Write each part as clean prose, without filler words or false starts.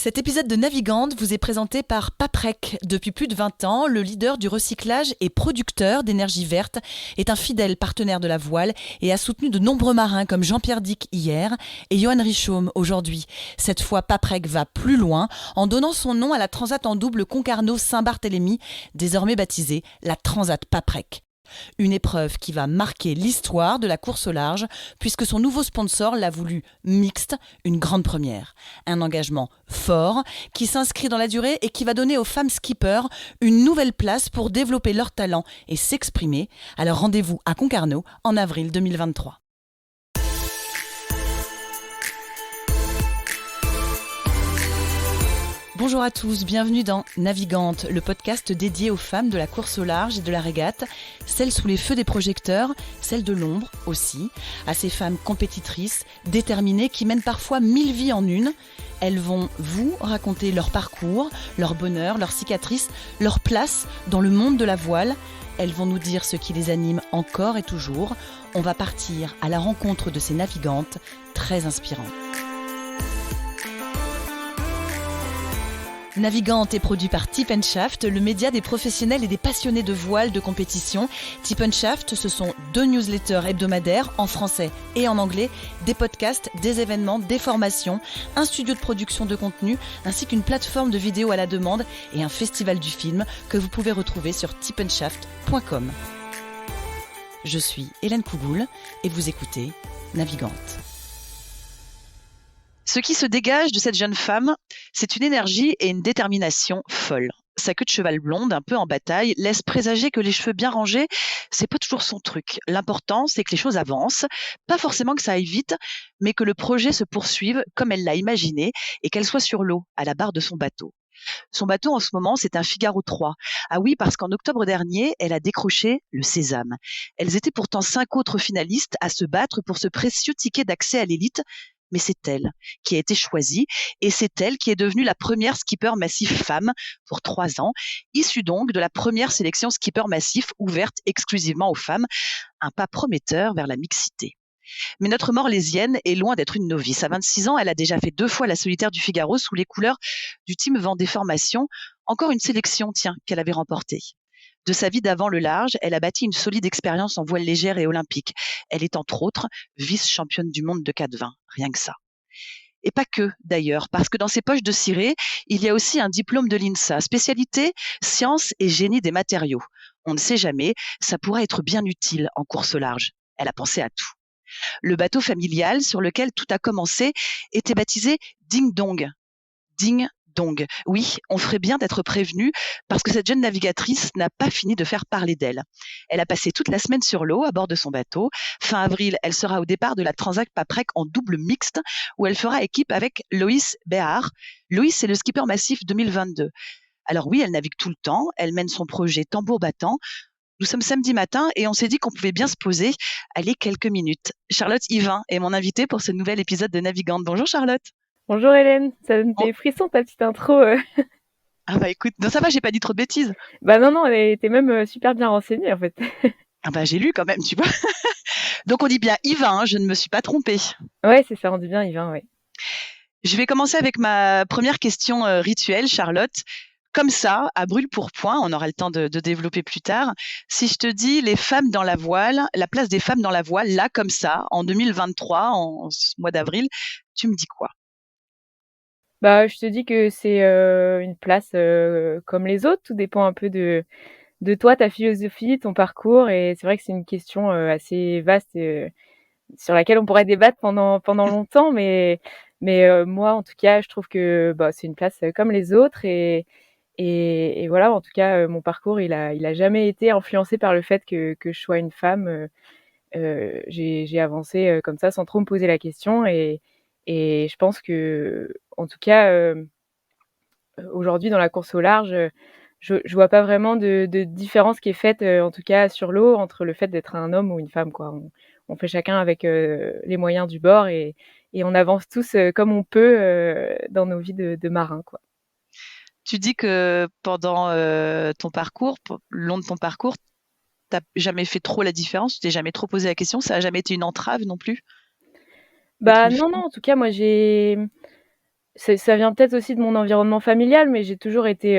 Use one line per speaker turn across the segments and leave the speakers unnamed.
Cet épisode de Navigante vous est présenté par Paprec. Depuis plus de 20 ans, le leader du recyclage et producteur d'énergie verte est un fidèle partenaire de la voile et a soutenu de nombreux marins comme Jean-Pierre Dick hier et Johan Richaume aujourd'hui. Cette fois, Paprec va plus loin en donnant son nom à la transat en double Concarneau-Saint-Barthélemy, désormais baptisée la Transat Paprec. Une épreuve qui va marquer l'histoire de la course au large puisque son nouveau sponsor l'a voulu mixte, une grande première. Un engagement fort qui s'inscrit dans la durée et qui va donner aux femmes skippers une nouvelle place pour développer leur talent et s'exprimer. Alors rendez-vous à Concarneau en avril 2023. Bonjour à tous, bienvenue dans Navigante, le podcast dédié aux femmes de la course au large et de la régate, celles sous les feux des projecteurs, celles de l'ombre aussi, à ces femmes compétitrices, déterminées, qui mènent parfois 1000 vies en une. Elles vont vous raconter leur parcours, leur bonheur, leurs cicatrices, leur place dans le monde de la voile. Elles vont nous dire ce qui les anime encore et toujours. On va partir à la rencontre de ces navigantes très inspirantes. Navigante est produit par Tip & Shaft, le média des professionnels et des passionnés de voile de compétition. Tip & Shaft, ce sont 2 newsletters hebdomadaires en français et en anglais, des podcasts, des événements, des formations, un studio de production de contenu, ainsi qu'une plateforme de vidéos à la demande et un festival du film que vous pouvez retrouver sur tipandshaft.com. Je suis Hélène Cougoul et vous écoutez Navigante. Ce qui se dégage de cette jeune femme, c'est une énergie et une détermination folles. Sa queue de cheval blonde, un peu en bataille, laisse présager que les cheveux bien rangés, c'est pas toujours son truc. L'important, c'est que les choses avancent, pas forcément que ça aille vite, mais que le projet se poursuive comme elle l'a imaginé et qu'elle soit sur l'eau, à la barre de son bateau. Son bateau en ce moment, c'est un Figaro 3. Ah oui, parce qu'en octobre dernier, elle a décroché le Sésame. Elles étaient pourtant 5 autres finalistes à se battre pour ce précieux ticket d'accès à l'élite. Mais c'est elle qui a été choisie et c'est elle qui est devenue la première skipper massif femme pour 3 ans, issue donc de la première sélection skipper massif ouverte exclusivement aux femmes, un pas prometteur vers la mixité. Mais notre morlaisienne est loin d'être une novice. À 26 ans, elle a déjà fait 2 fois la solitaire du Figaro sous les couleurs du Team Vendée Formation, encore une sélection, qu'elle avait remportée. De sa vie d'avant le large, elle a bâti une solide expérience en voile légère et olympique. Elle est entre autres vice-championne du monde de 4-20, rien que ça. Et pas que, d'ailleurs, parce que dans ses poches de ciré, il y a aussi un diplôme de l'INSA, spécialité sciences et génie des matériaux. On ne sait jamais, ça pourrait être bien utile en course au large. Elle a pensé à tout. Le bateau familial sur lequel tout a commencé était baptisé Ding Dong. Ding Dong. Oui, on ferait bien d'être prévenu parce que cette jeune navigatrice n'a pas fini de faire parler d'elle. Elle a passé toute la semaine sur l'eau à bord de son bateau. Fin avril, elle sera au départ de la Transat Paprec en double mixte où elle fera équipe avec Loïs Béard. Loïs, c'est le skipper massif 2022. Alors oui, elle navigue tout le temps. Elle mène son projet tambour battant. Nous sommes samedi matin et on s'est dit qu'on pouvait bien se poser. Allez, quelques minutes. Charlotte Yvain est mon invitée pour ce nouvel épisode de Navigante. Bonjour Charlotte.
Bonjour Hélène, ça donne des frissons ta petite intro.
Ah bah écoute, non ça va, j'ai pas dit trop de bêtises.
Bah non, elle était même super bien renseignée en fait.
Ah bah j'ai lu quand même, tu vois. Donc on dit bien Yvain, je ne me suis pas trompée.
Ouais, c'est ça, on dit bien Yvain, ouais.
Je vais commencer avec ma première question rituelle, Charlotte. Comme ça, à brûle-pourpoint, on aura le temps de développer plus tard. Si je te dis les femmes dans la voile, la place des femmes dans la voile, là comme ça, en 2023, en ce mois d'avril, tu me dis quoi?
Bah je te dis que c'est une place comme les autres, tout dépend un peu de toi, ta philosophie, ton parcours, et c'est vrai que c'est une question assez vaste sur laquelle on pourrait débattre pendant longtemps, mais moi en tout cas, je trouve que bah c'est une place comme les autres et voilà, en tout cas, mon parcours, il a jamais été influencé par le fait que je sois une femme. J'ai avancé comme ça sans trop me poser la question et je pense que, en tout cas, aujourd'hui dans la course au large, je vois pas vraiment de différence qui est faite, en tout cas sur l'eau, entre le fait d'être un homme ou une femme, quoi. On fait chacun avec les moyens du bord et on avance tous comme on peut dans nos vies de marins, quoi.
Tu dis que pendant ton parcours, le long de ton parcours, t'as jamais fait trop la différence, tu t'es jamais trop posé la question, ça a jamais été une entrave non plus d'être
Bah
une
non,
femme?
en tout cas, moi ça vient peut-être aussi de mon environnement familial, mais j'ai toujours été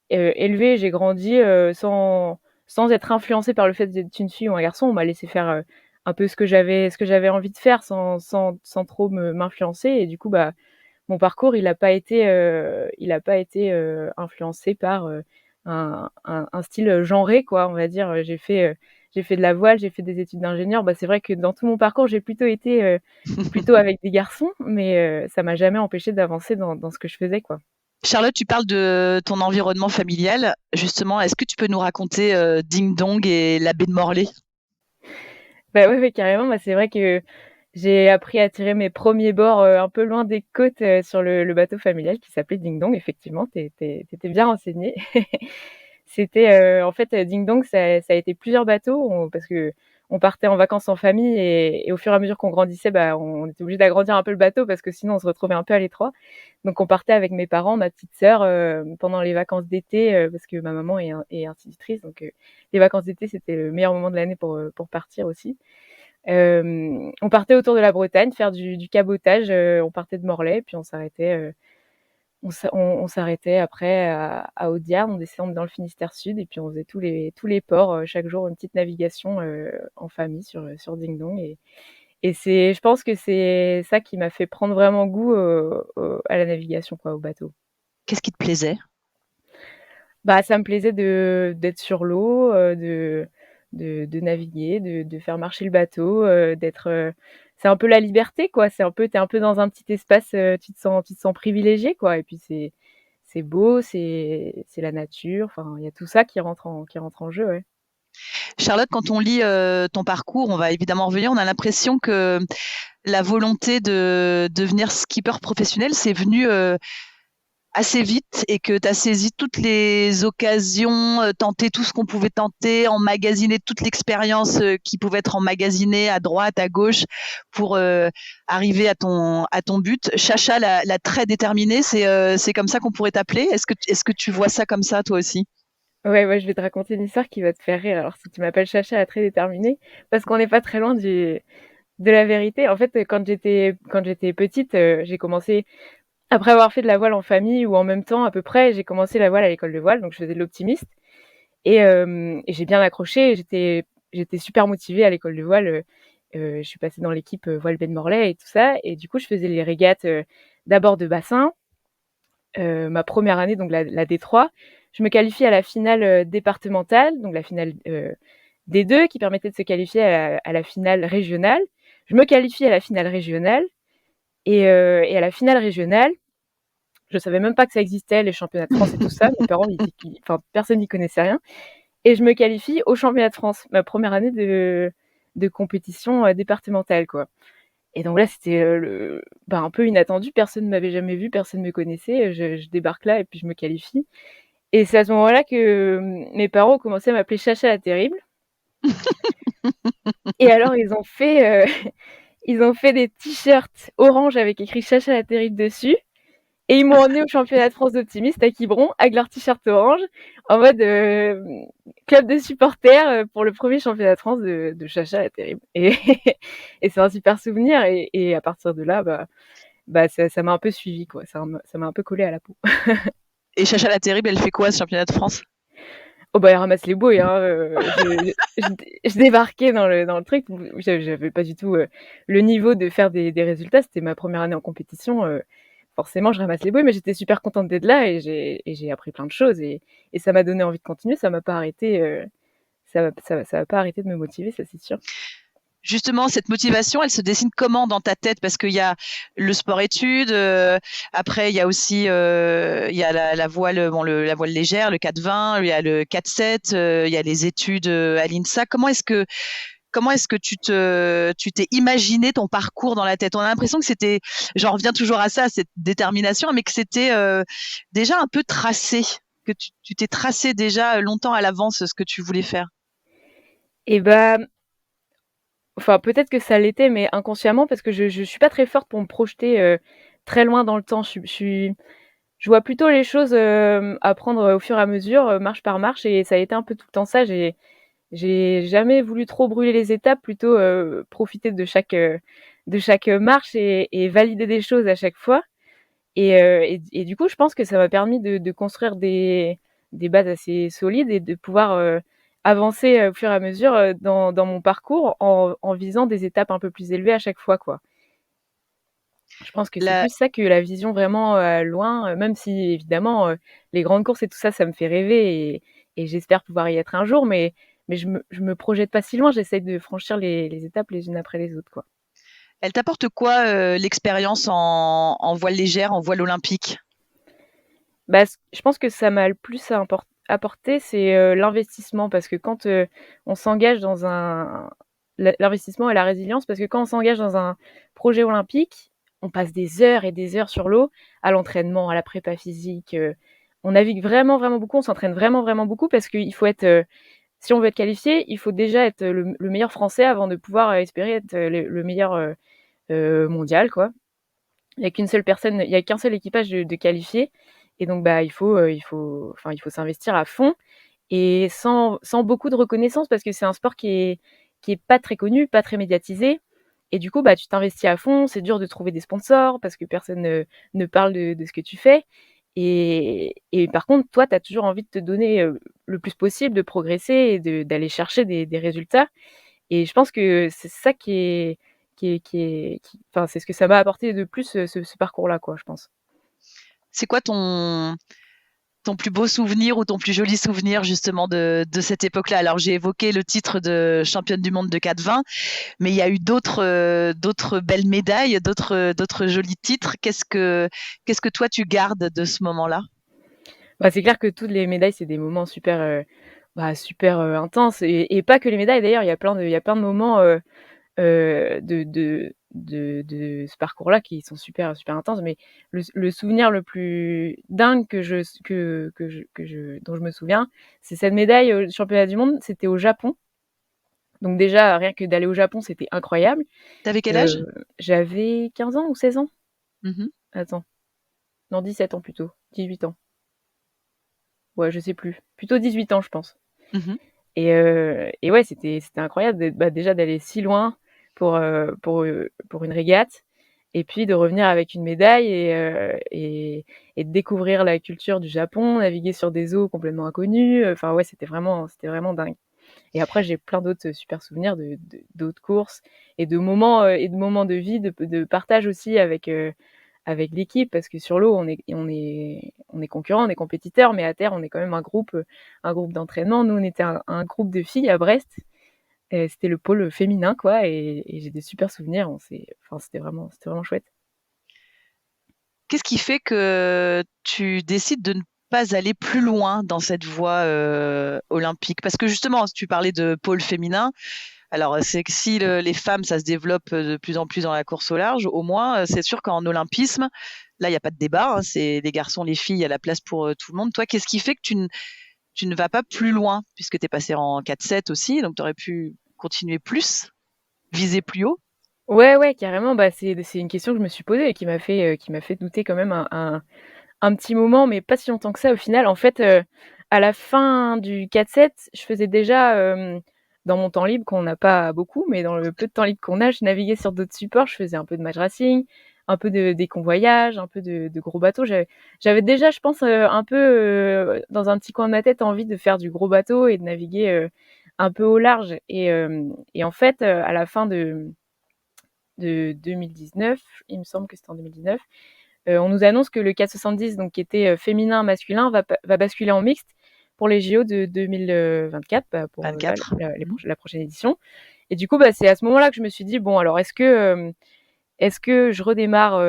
élevée, j'ai grandi sans être influencée par le fait d'être une fille ou un garçon. On m'a laissé faire un peu ce que j'avais envie de faire sans trop m'influencer. Et du coup, bah, mon parcours, il a pas été influencé par un style genré, quoi, on va dire. J'ai fait de la voile, j'ai fait des études d'ingénieur. Bah, c'est vrai que dans tout mon parcours, j'ai plutôt été plutôt avec des garçons, mais ça m'a jamais empêché d'avancer dans ce que je faisais, quoi.
Charlotte, tu parles de ton environnement familial. Justement, est-ce que tu peux nous raconter Ding Dong et la baie de Morlaix?
Bah ouais, ouais, carrément. Bah, c'est vrai que j'ai appris à tirer mes premiers bords un peu loin des côtes sur le bateau familial qui s'appelait Ding Dong. Effectivement, t'étais bien renseigné. C'était en fait Ding Dong, ça a été plusieurs bateaux parce que on partait en vacances en famille et au fur et à mesure qu'on grandissait, bah, on était obligé d'agrandir un peu le bateau parce que sinon on se retrouvait un peu à l'étroit. Donc on partait avec mes parents, ma petite sœur, pendant les vacances d'été parce que ma maman est institutrice. Donc les vacances d'été, c'était le meilleur moment de l'année pour partir aussi. On partait autour de la Bretagne faire du cabotage. On partait de Morlaix, puis on s'arrêtait après à Audierne, on descendait dans le Finistère Sud, et puis on faisait tous les ports, chaque jour une petite navigation en famille sur Ding Dong. Et je pense que c'est ça qui m'a fait prendre vraiment goût à la navigation, quoi, au bateau.
Qu'est-ce qui te plaisait?
Bah, ça me plaisait d'être sur l'eau, de naviguer, de faire marcher le bateau, c'est un peu la liberté, quoi. T'es un peu dans un petit espace, tu te sens privilégié, quoi. Et puis c'est beau, c'est la nature. Enfin, il y a tout ça qui rentre en jeu, ouais.
Charlotte, quand on lit ton parcours, on va évidemment revenir, on a l'impression que la volonté de devenir skipper professionnel, c'est venu assez vite et que tu as saisi toutes les occasions, tenté tout ce qu'on pouvait tenter, emmagasiné toute l'expérience qui pouvait être emmagasinée à droite, à gauche pour arriver à ton but. Chacha, la très déterminée, c'est comme ça qu'on pourrait t'appeler. Est-ce que tu vois ça comme ça, toi aussi?
Ouais, ouais, je vais te raconter une histoire qui va te faire rire. Alors, si tu m'appelles Chacha, la très déterminée, parce qu'on n'est pas très loin de la vérité. En fait, quand j'étais petite, j'ai commencé après avoir fait de la voile en famille ou en même temps à peu près, j'ai commencé la voile à l'école de voile, donc je faisais de l'optimiste et j'ai bien accroché. J'étais super motivée à l'école de voile. Je suis passée dans l'équipe voile baie de Morlaix et tout ça, et du coup, je faisais les régates d'abord de bassin. Ma première année, donc la D3, je me qualifie à la finale départementale, donc la finale D2 qui permettait de se qualifier à la finale régionale. Je me qualifie à la finale régionale et à la finale régionale, je savais même pas que ça existait, les championnats de France et tout ça. Mes parents, enfin, personne n'y connaissait rien. Et je me qualifie au championnat de France, ma première année de compétition départementale, quoi. Et donc là, c'était un peu inattendu. Personne ne m'avait jamais vu, personne ne me connaissait. Je débarque là et puis je me qualifie. Et c'est à ce moment-là que mes parents ont commencé à m'appeler Chacha la terrible. Et alors, ils ont fait des t-shirts orange avec écrit Chacha la terrible dessus. Et ils m'ont emmené au championnat de France d'optimistes à Quiberon avec leur t-shirt orange en mode club de supporters pour le premier championnat de France de Chacha la terrible. Et, et c'est un super souvenir. Et à partir de là, bah ça m'a un peu suivi, quoi. Ça m'a un peu collé à la peau.
Et Chacha la Terrible, elle fait quoi, ce championnat de France?
Oh bah elle ramasse les bouées, hein. Je débarquais dans le truc. J'avais pas du tout le niveau de faire des résultats. C'était ma première année en compétition. Forcément, je ramasse les bouées, mais j'étais super contente d'être là et j'ai appris plein de choses et ça m'a donné envie de continuer. Ça m'a pas arrêté, ça va pas arrêté de me motiver, ça c'est sûr.
Justement, cette motivation, elle se dessine comment dans ta tête? Parce qu'il y a le sport-études, après il y a aussi il y a la voile, bon, la voile légère, le 4-20, il y a le 4-7, il y a les études à l'INSA. Comment est-ce que tu t'es imaginé ton parcours dans la tête? On a l'impression que c'était, j'en reviens toujours à ça, à cette détermination, mais que c'était déjà un peu tracé, que tu t'es tracé déjà longtemps à l'avance ce que tu voulais faire.
Et bah, enfin peut-être que ça l'était, mais inconsciemment parce que je suis pas très forte pour me projeter très loin dans le temps. Je vois plutôt les choses à prendre au fur et à mesure, marche par marche, et ça a été un peu tout le temps ça. J'ai jamais voulu trop brûler les étapes, plutôt profiter de chaque marche et valider des choses à chaque fois. Et du coup, je pense que ça m'a permis de construire des bases assez solides et de pouvoir avancer au fur et à mesure dans mon parcours en visant des étapes un peu plus élevées à chaque fois, quoi. Je pense que c'est
La
plus ça que la vision vraiment loin, même si évidemment les grandes courses et tout ça, ça me fait rêver et j'espère pouvoir y être un jour, mais je me projette pas si loin, j'essaye de franchir les étapes les unes après les autres, quoi.
Elle t'apporte quoi, l'expérience en voile légère, en voile olympique?
Bah, je pense que ça m'a le plus apporté, c'est l'investissement parce que quand on s'engage dans l'investissement et la résilience, parce que quand on s'engage dans un projet olympique, on passe des heures et des heures sur l'eau, à l'entraînement, à la prépa physique. On navigue vraiment, vraiment beaucoup, on s'entraîne vraiment, vraiment beaucoup parce qu'il faut être, si on veut être qualifié, il faut déjà être le meilleur français avant de pouvoir espérer être le meilleur mondial, quoi. Il y a qu'un seul équipage de qualifiés et donc bah il faut s'investir à fond et sans beaucoup de reconnaissance parce que c'est un sport qui est pas très connu, pas très médiatisé et du coup bah tu t'investis à fond, c'est dur de trouver des sponsors parce que personne ne parle de ce que tu fais et par contre toi tu as toujours envie de te donner le plus possible, de progresser et d'aller chercher des résultats et je pense que c'est ça enfin, c'est ce que ça m'a apporté de plus, ce parcours-là, quoi, je pense.
C'est quoi ton plus beau souvenir ou ton plus joli souvenir justement de cette époque-là? Alors j'ai évoqué le titre de championne du monde de 4,20, mais il y a eu d'autres belles médailles, d'autres jolis titres. Qu'est-ce que toi tu gardes de ce moment-là?
Bah, c'est clair que toutes les médailles, c'est des moments super, super, intenses et pas que les médailles d'ailleurs, il y a plein de moments, de ce parcours-là qui sont super, super intenses, mais le souvenir le plus dingue dont je me souviens, c'est cette médaille au championnat du monde, c'était au Japon. Donc déjà, rien que d'aller au Japon, c'était incroyable.
T'avais quel âge?
Heu, J'avais 15 ans ou 16 ans?
Mhm,
Attends, non 17 ans plutôt, 18 ans. Ouais, je sais plus. Plutôt 18 ans, je pense.
mhm.
Et ouais, c'était incroyable déjà d'aller si loin pour une régate et puis de revenir avec une médaille et de découvrir la culture du Japon, naviguer sur des eaux complètement inconnues, enfin ouais, c'était vraiment dingue. Et après, j'ai plein d'autres super souvenirs d'autres courses et de moments de vie, de partage aussi avec l'équipe, parce que sur l'eau, on est concurrents, on est compétiteurs, mais à terre, on est quand même un groupe d'entraînement. Nous, on était un groupe de filles à Brest. Et c'était le pôle féminin, quoi, et j'ai des super souvenirs. Enfin, c'était vraiment chouette.
Qu'est-ce qui fait que tu décides de ne pas aller plus loin dans cette voie olympique? Parce que justement, tu parlais de pôle féminin. Alors, c'est que si les femmes, ça se développe de plus en plus dans la course au large, au moins, c'est sûr qu'en olympisme, là, il n'y a pas de débat, hein, c'est les garçons, les filles, il y a la place pour tout le monde. Toi, qu'est-ce qui fait que tu ne vas pas plus loin, puisque tu es passé en 4-7 aussi, donc tu aurais pu continuer plus, viser plus haut?
Ouais, ouais, carrément. Bah, c'est une question que je me suis posée et qui m'a fait douter quand même un petit moment, mais pas si longtemps que ça au final. En fait, à la fin du 4-7, je faisais déjà, dans mon temps libre, qu'on n'a pas beaucoup, mais dans le peu de temps libre qu'on a, je naviguais sur d'autres supports. Je faisais un peu de match racing, un peu des convoyages, un peu de gros bateaux. J'avais déjà, je pense, un peu, dans un petit coin de ma tête, envie de faire du gros bateau et de naviguer, un peu au large et en fait, à la fin de 2019, il me semble que c'était en 2019, on nous annonce que le 470, donc qui était féminin, masculin, va basculer en mixte pour les JO de 2024, bah, pour
24. Mhm.
la prochaine édition. Et du coup, bah, c'est à ce moment-là que je me suis dit, bon, alors est-ce que je redémarre,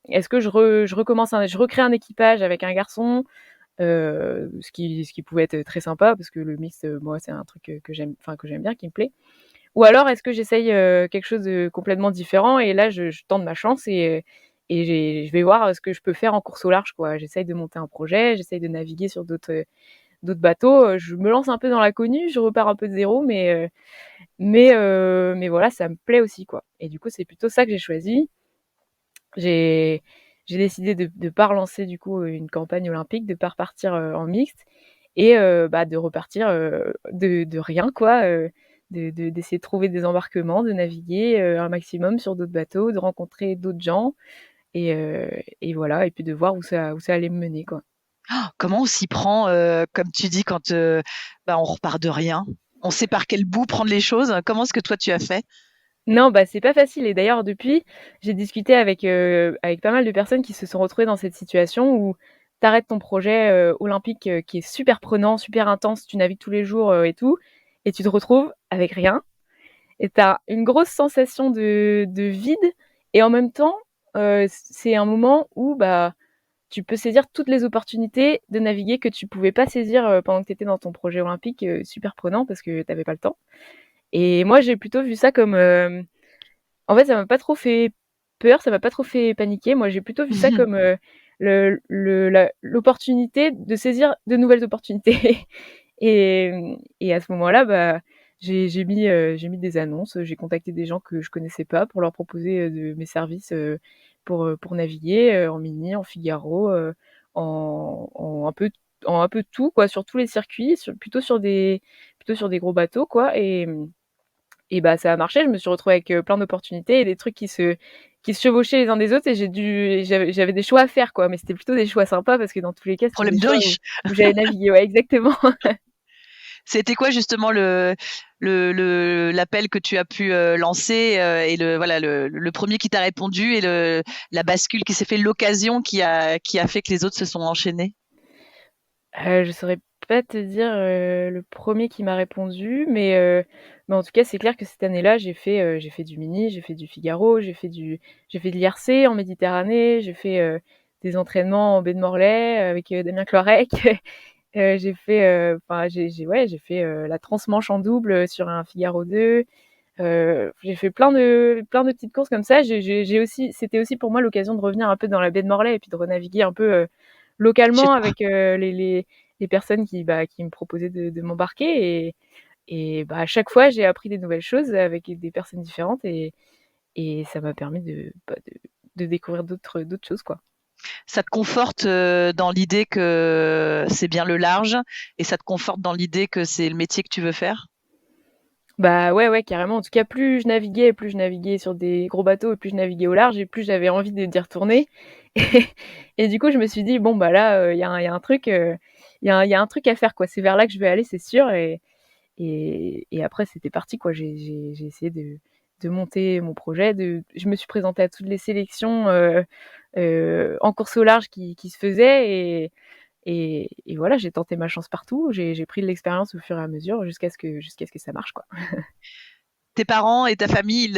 est-ce que je recommence, je recrée un équipage avec un garçon, ce qui pouvait être très sympa parce que le mix, moi, c'est un truc que j'aime, enfin que j'aime bien, qui me plaît. Ou alors est-ce que j'essaye quelque chose de complètement différent et là je tente ma chance et je vais voir ce que je peux faire en course au large, quoi. J'essaye de monter un projet, j'essaye de naviguer sur d'autres bateaux, je me lance un peu dans l'inconnu, je repars un peu de zéro, mais voilà, ça me plaît aussi, quoi. Et du coup, c'est plutôt ça que j'ai choisi. J'ai j'ai décidé de pas relancer du coup une campagne olympique, de pas repartir en mixte et bah, de repartir de rien, quoi, d'essayer de trouver des embarquements, de naviguer un maximum sur d'autres bateaux, de rencontrer d'autres gens et heu et voilà et puis de voir où ça allait me mener, quoi.
Comment on s'y prend, comme tu dis quand, on repart de rien? On sait par quel bout prendre les choses. Comment est-ce que toi tu as fait?
Non, bah, c'est pas facile et d'ailleurs depuis, j'ai discuté avec pas mal de personnes qui se sont retrouvées dans cette situation où tu arrêtes ton projet, olympique, qui est super prenant, super intense, tu navigues tous les jours, et tout et tu te retrouves avec rien et tu as une grosse sensation de vide et en même temps, c'est un moment où, bah, tu peux saisir toutes les opportunités de naviguer que tu pouvais pas saisir, pendant que tu étais dans ton projet olympique, super prenant parce que tu avais pas le temps et moi, j'ai plutôt vu ça comme, en fait, ça m'a pas trop fait peur, ça m'a pas trop fait paniquer. Moi, j'ai plutôt vu ça
Mmh.
comme, l'opportunité de saisir de nouvelles opportunités et à ce moment-là, bah, j'ai mis des annonces, j'ai contacté des gens que je connaissais pas pour leur proposer, de mes services, pour naviguer, en Mini, en Figaro, en un peu tout quoi, sur tous les circuits, plutôt sur des gros bateaux quoi et bah, ça a marché. Je me suis retrouvée avec, plein d'opportunités et des trucs qui se chevauchaient les uns des autres et j'avais des choix à faire, quoi. Mais c'était plutôt des choix sympas parce que dans tous les cas, c'était
Problème
des
de
choix
riche.
où j'allais naviguer. Ouais, exactement.
C'était quoi justement l'appel que tu as pu, lancer, et le 1er qui t'a répondu et la bascule qui s'est fait, l'occasion qui a fait que les autres se sont enchaînés?
Je saurais pas te dire, le premier qui m'a répondu, mais en tout cas, c'est clair que cette année-là, j'ai fait du Mini, j'ai fait du Figaro, j'ai fait de l'IRC en Méditerranée, j'ai fait, des entraînements en baie de Morlaix avec, Damien Cloirec. Enfin, j'ai fait, la transmanche en double, sur un Figaro 2. J'ai fait plein de petites courses comme ça. J'ai aussi c'était aussi pour moi l'occasion de revenir un peu dans la baie de Morlaix et puis de renaviguer un peu,
Chez
localement
toi?
avec, les personnes qui me proposaient de m'embarquer bah, à chaque fois, j'ai appris des nouvelles choses avec des personnes différentes et ça m'a permis de découvrir d'autres choses, quoi.
Ça te conforte, dans l'idée que c'est bien le large, et ça te conforte dans l'idée que c'est le métier que tu veux faire?
Bah, ouais, ouais, carrément. En tout cas, plus je naviguais sur des gros bateaux et plus je naviguais au large et plus j'avais envie d'y retourner et du coup, je me suis dit: «Bon, bah, là, il y a un truc, il y a un truc à faire, quoi. C'est vers là que je vais aller, c'est sûr» et après, c'était parti, quoi. J'ai essayé de monter mon projet, je me suis présentée à toutes les sélections, en course au large qui se faisaient et voilà, j'ai tenté ma chance partout. J'ai pris de l'expérience au fur et à mesure jusqu'à ce que ça marche, quoi.
Tes parents et ta famille,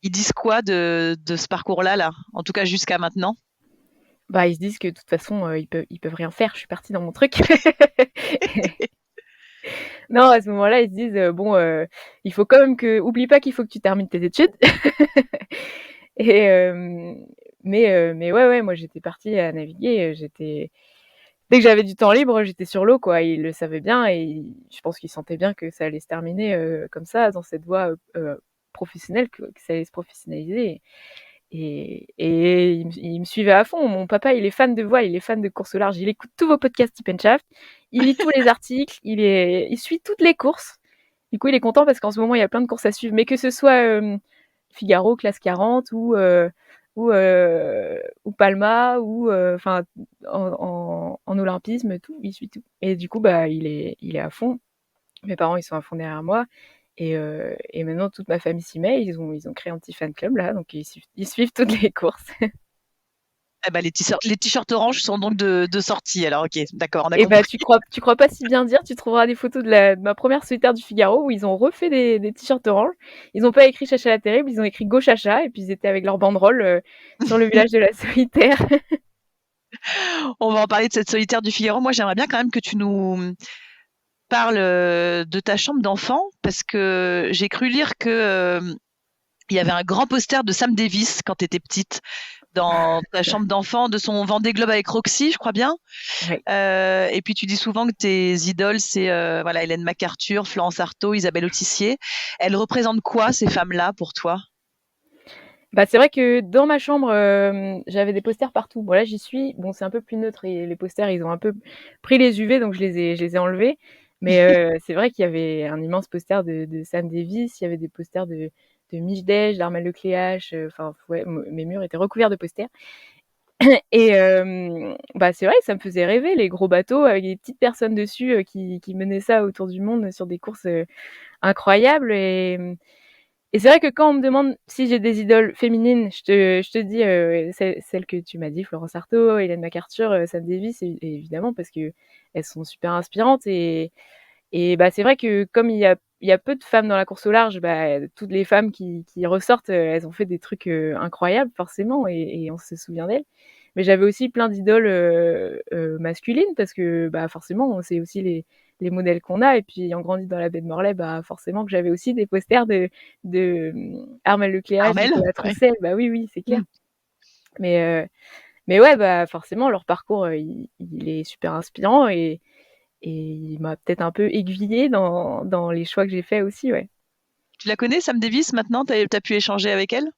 ils disent quoi de ce parcours-là, là? En tout cas jusqu'à maintenant?
Bah, ils se disent que de toute façon, ils peuvent rien faire, je suis partie dans mon truc. Non, à ce moment-là, ils se disent, «Bon, il faut quand même que oublie pas qu'il faut que tu termines tes études» et mais ouais, ouais, moi j'étais partie à naviguer, dès que j'avais du temps libre, j'étais sur l'eau, quoi. Ils le savaient bien et je pense qu'ils sentaient bien que ça allait se terminer, comme ça, dans cette voie, professionnelle, que ça allait se professionnaliser et il me suivait à fond. Mon papa, il est fan de voile, il est fan de course au large. Il écoute tous vos podcasts Tip& Shaft, il lit tous les articles, il suit toutes les courses. Du coup, il est content parce qu'en ce moment, il y a plein de courses à suivre, mais que ce soit, Figaro, Classe 40 ou Palma ou enfin en olympisme, tout, il suit tout et du coup, bah, il est à fond. Mes parents, ils sont à fond derrière moi et maintenant toute ma famille s'y met. Ils ont créé un petit fan club là, donc ils suivent toutes les courses.
Eh ben, les t-shirts orange sont donc de sortie alors, OK, d'accord, on a
Et bah,
compris.
tu crois pas si bien dire, tu trouveras des photos de ma première solitaire du Figaro où ils ont refait des t-shirts orange. Ils ont pas écrit Chacha la terrible, ils ont écrit Go Chacha et puis ils étaient avec leur banderole, sur le village de la solitaire.
On va en parler de cette solitaire du Figaro. Moi, j'aimerais bien quand même que tu nous parles, de ta chambre d'enfant, parce que j'ai cru lire que, il y avait un grand poster de Sam Davis quand tu étais petite, dans ta chambre d'enfant, de son Vendée Globe avec Roxy, je crois bien.
Ouais.
Et puis tu dis souvent que tes idoles, c'est, voilà, Hélène MacArthur, Florence Artaud, Isabelle Autissier. Elles représentent quoi, ces femmes-là, pour toi?
Bah, c'est vrai que dans ma chambre, j'avais des posters partout. Bon là, j'y suis, bon, c'est un peu plus neutre et les posters, ils ont un peu pris les UV donc je les ai enlevés. Mais c'est vrai qu'il y avait un immense poster de Sam Davis, il y avait des posters de de Miche Dej, d'Armel Lecléache, enfin ouais, mes murs étaient recouverts de posters. Et bah, c'est vrai que ça me faisait rêver, les gros bateaux avec des petites personnes dessus, qui menaient ça autour du monde sur des courses, incroyables. Et c'est vrai que quand on me demande si j'ai des idoles féminines, je te dis, celles que tu m'as dit, Florence Artaud, Hélène MacArthur, Sam Davis, évidemment, parce qu'elles sont super inspirantes. Et bah, c'est vrai que comme il y a peu de femmes dans la course au large, bah, toutes les femmes qui ressortent, elles ont fait des trucs, incroyables forcément, et on se souvient d'elles. Mais j'avais aussi plein d'idoles, masculines, parce que, bah, forcément, c'est aussi les modèles qu'on a. Et puis ayant grandi dans la baie de Morlaix, bah, forcément que j'avais aussi des posters de Armelle Lecléache,
Armel?
Nicolas
Ouais.
Troussel. Bah oui, oui, c'est clair.
Mmh.
Mais ouais, bah, forcément leur parcours, il est super inspirant, et il m'a peut-être un peu aiguillée dans les choix que j'ai faits aussi, ouais.
Tu la connais, Sam Davis, maintenant? Tu as pu échanger avec elle?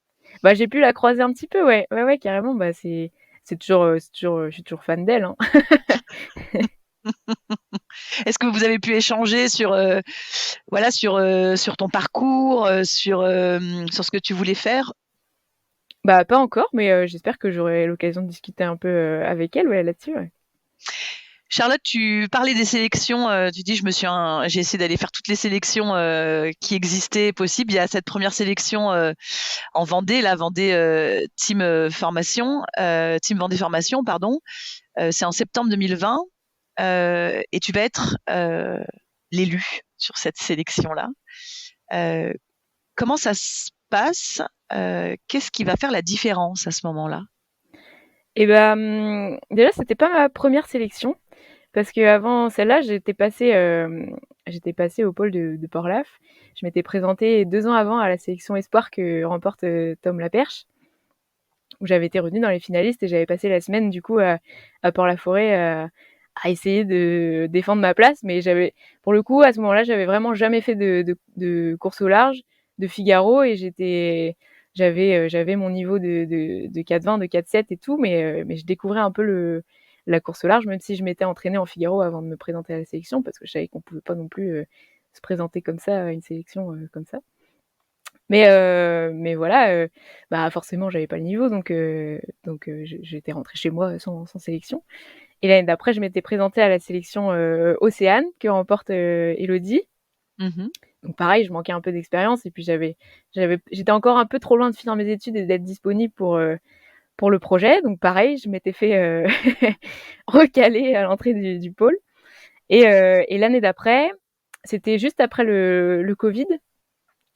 Bah, j'ai pu la croiser un petit peu, ouais. Ouais, ouais, carrément. Bah, je suis toujours fan d'elle, hein.
Est-ce que vous avez pu échanger sur, voilà, sur ton parcours, sur ce que tu voulais faire?
Bah, pas encore, mais j'espère que j'aurai l'occasion de discuter un peu, avec elle, ouais, là-dessus, ouais.
Charlotte, tu parlais des sélections, tu dis: «J'ai essayé d'aller faire toutes les sélections, qui existaient possibles». Il y a cette première sélection, en Vendée, la Vendée, Team, Team Vendée Formation, pardon. C'est en septembre 2020, et tu vas être, l'élu sur cette sélection-là. Heu, Comment ça se passe? Qu'est-ce qui va faire la différence à ce moment-là?
Et bah, déjà, c'était pas ma première sélection, parce qu'avant celle-là, j'étais passée au pôle de Port-Laf. Je m'étais présentée 2 ans avant à la sélection espoir que remporte, Tom Laperche, où j'avais été retenue dans les finalistes, et j'avais passé la semaine du coup à Port-la-Forêt, à essayer de défendre ma place. Mais pour le coup, à ce moment-là, j'avais vraiment jamais fait de course au large, de Figaro, et j'avais mon niveau de 4,20, de 4,7 et tout, mais je découvrais un peu la course au large, même si je m'étais entraînée en Figaro avant de me présenter à la sélection, parce que je savais qu'on pouvait pas non plus se présenter comme ça à une sélection comme ça. Mais voilà, bah, forcément, j'avais pas le niveau, donc j'étais rentrée chez moi sans sélection. Et l'année d'après, je m'étais présentée à la sélection Océane que remporte Elodie.
Mmh.
Donc pareil, je manquais un peu d'expérience, et puis j'étais encore un peu trop loin de finir mes études et d'être disponible pour le projet. Donc pareil, je m'étais fait recaler à l'entrée du pôle. Et l'année d'après, c'était juste après le Covid.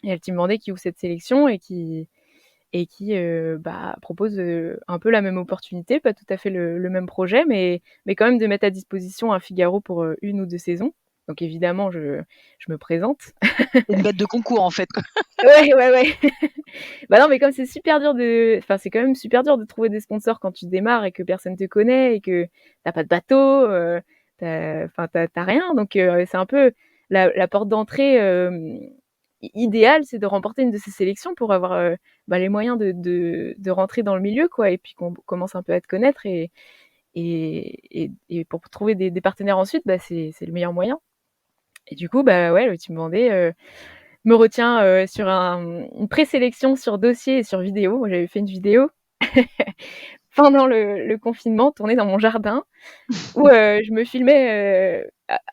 Et elle m'a demandé qui ouvre cette sélection, et qui bah, propose un peu la même opportunité, pas tout à fait le même projet, mais quand même de mettre à disposition un Figaro pour 1 ou 2 saisons. Donc évidemment, je me présente.
C'est une bête de concours, en fait, quoi.
Ouais, ouais, ouais. Bah non, mais comme c'est quand même super dur de trouver des sponsors quand tu démarres et que personne te connaît et que t'as pas de bateau, t'as rien. Donc c'est un peu la porte d'entrée idéale, c'est de remporter une de ces sélections pour avoir bah, les moyens de rentrer dans le milieu, quoi, et puis qu'on commence un peu à te connaître, et pour trouver des partenaires ensuite, bah, c'est le meilleur moyen. Et du coup, bah ouais, le Team Vendée me retient sur une présélection sur dossier et sur vidéo. Moi, j'avais fait une vidéo pendant le confinement, tournée dans mon jardin, où je me filmais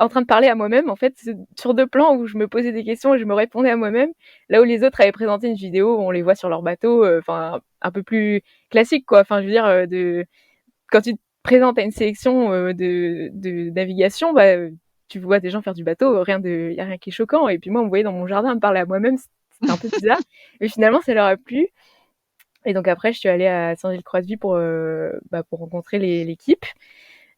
en train de parler à moi-même, en fait, sur 2 plans où je me posais des questions et je me répondais à moi-même. Là où les autres avaient présenté une vidéo où on les voit sur leur bateau, enfin, un peu plus classique, quoi. Enfin, je veux dire, quand tu te présentes à une sélection de navigation, bah, tu vois des gens faire du bateau, y a rien qui est choquant. Et puis moi, on me voyait dans mon jardin me parler à moi-même, c'était un peu bizarre. Mais finalement, ça leur a plu. Et donc après, je suis allée à Saint-Gilles-Croix-de-Vie pour rencontrer l'équipe.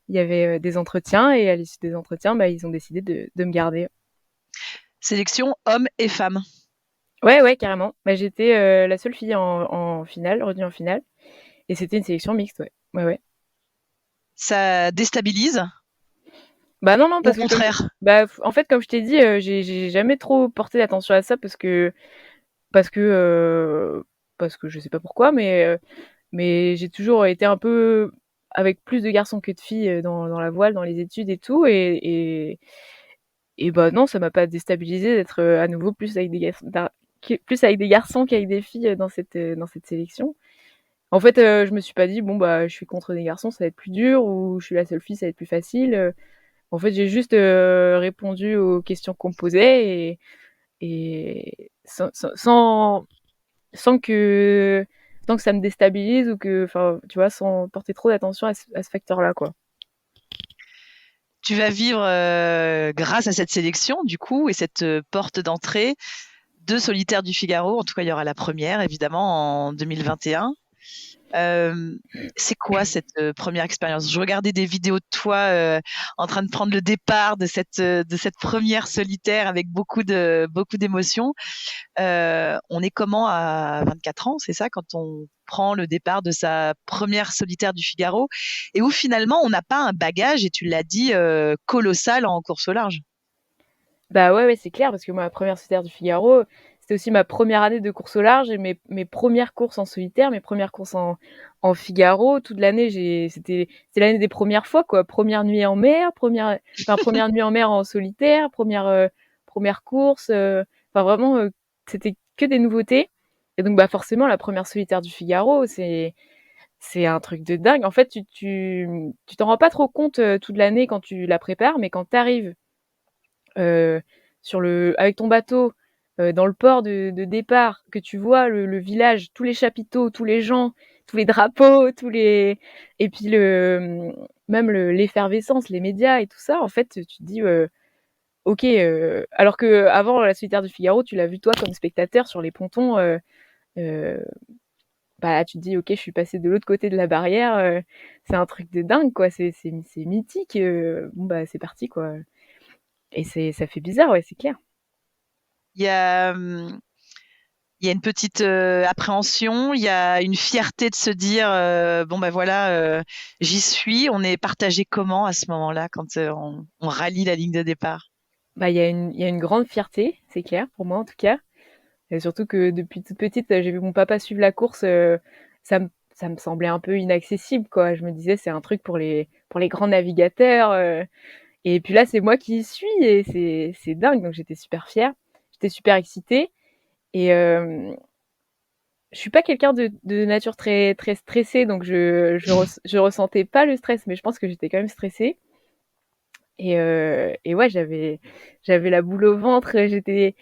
Il y avait des entretiens, et à l'issue des entretiens, bah, ils ont décidé de me garder.
Sélection hommes et femmes.
Ouais, ouais, carrément. Bah, j'étais la seule fille en finale, retenue en finale. Et c'était une sélection mixte, ouais. Ouais, ouais.
Ça déstabilise
Bah non, non,
ou au
parce que
contraire?
en fait, comme je t'ai dit, j'ai jamais trop porté attention à ça, parce que, parce que je sais pas pourquoi, mais j'ai toujours été un peu avec plus de garçons que de filles dans la voile, dans les études et tout. Et bah non, ça m'a pas déstabilisée d'être à nouveau plus avec des garçons, plus avec des garçons qu'avec des filles dans cette sélection. En fait, je me suis pas dit: «Bon, bah, je suis contre des garçons, ça va être plus dur» ou «Je suis la seule fille, ça va être plus facile», En fait, j'ai juste, répondu aux questions qu'on me posait et sans que sans que ça me déstabilise ou que enfin, tu vois, sans porter trop d'attention à ce facteur-là, quoi.
Tu vas vivre, grâce à cette sélection du coup et cette, porte d'entrée, 2 Solitaires du Figaro. En tout cas, il y aura la première évidemment en 2021. C'est quoi cette, première expérience? Je regardais des vidéos de toi, en train de prendre le départ de cette première solitaire avec beaucoup d'émotions. On est comment à 24 ans, c'est ça? Quand on prend le départ de sa première solitaire du Figaro et où finalement on n'a pas un bagage et tu l'as dit, colossal en course au large.
Bah, ouais, ouais, c'est clair parce que moi, la première solitaire du Figaro, c'était aussi ma première année de course au large et mes premières courses en solitaire, mes premières courses en Figaro. Toute l'année, c'était l'année des premières fois, quoi. Première nuit en mer, première nuit en mer en solitaire, première course, enfin vraiment, c'était que des nouveautés et donc bah, forcément la première solitaire du Figaro, c'est un truc de dingue. En fait, tu t'en rends pas trop compte, toute l'année quand tu la prépares, mais quand tu arrives heu, avec ton bateau, dans le port de départ, que tu vois le village, tous les chapiteaux, tous les gens, tous les drapeaux, tous les et puis même l'effervescence, les médias et tout ça, en fait, tu te dis, OK, alors qu'avant la solitaire du Figaro, tu l'as vu toi comme spectateur sur les pontons, heu, bah, là, tu te dis: «OK, je suis passé de l'autre côté de la barrière, c'est un truc de dingue, quoi, c'est mythique, bon, bah, c'est parti, quoi». Et ça fait bizarre, ouais, c'est clair.
Il y a, il y a une petite, appréhension, il y a une fierté de se dire, «Bon, bah, voilà, j'y suis». On est partagé comment à ce moment-là quand, on rallie la ligne de départ?
Bah, il y a une grande fierté, c'est clair, pour moi en tout cas. Et surtout que depuis toute petite, j'ai vu mon papa suivre la course, ça me semblait un peu inaccessible, quoi. Je me disais: «C'est un truc pour les grands navigateurs», et puis là, c'est moi qui y suis et c'est dingue, donc j'étais super fière, j'étais super excitée et je suis pas quelqu'un de nature très très stressée, donc je ressentais pas le stress, mais je pense que j'étais quand même stressée. Et ouais, j'avais la boule au ventre, j'étais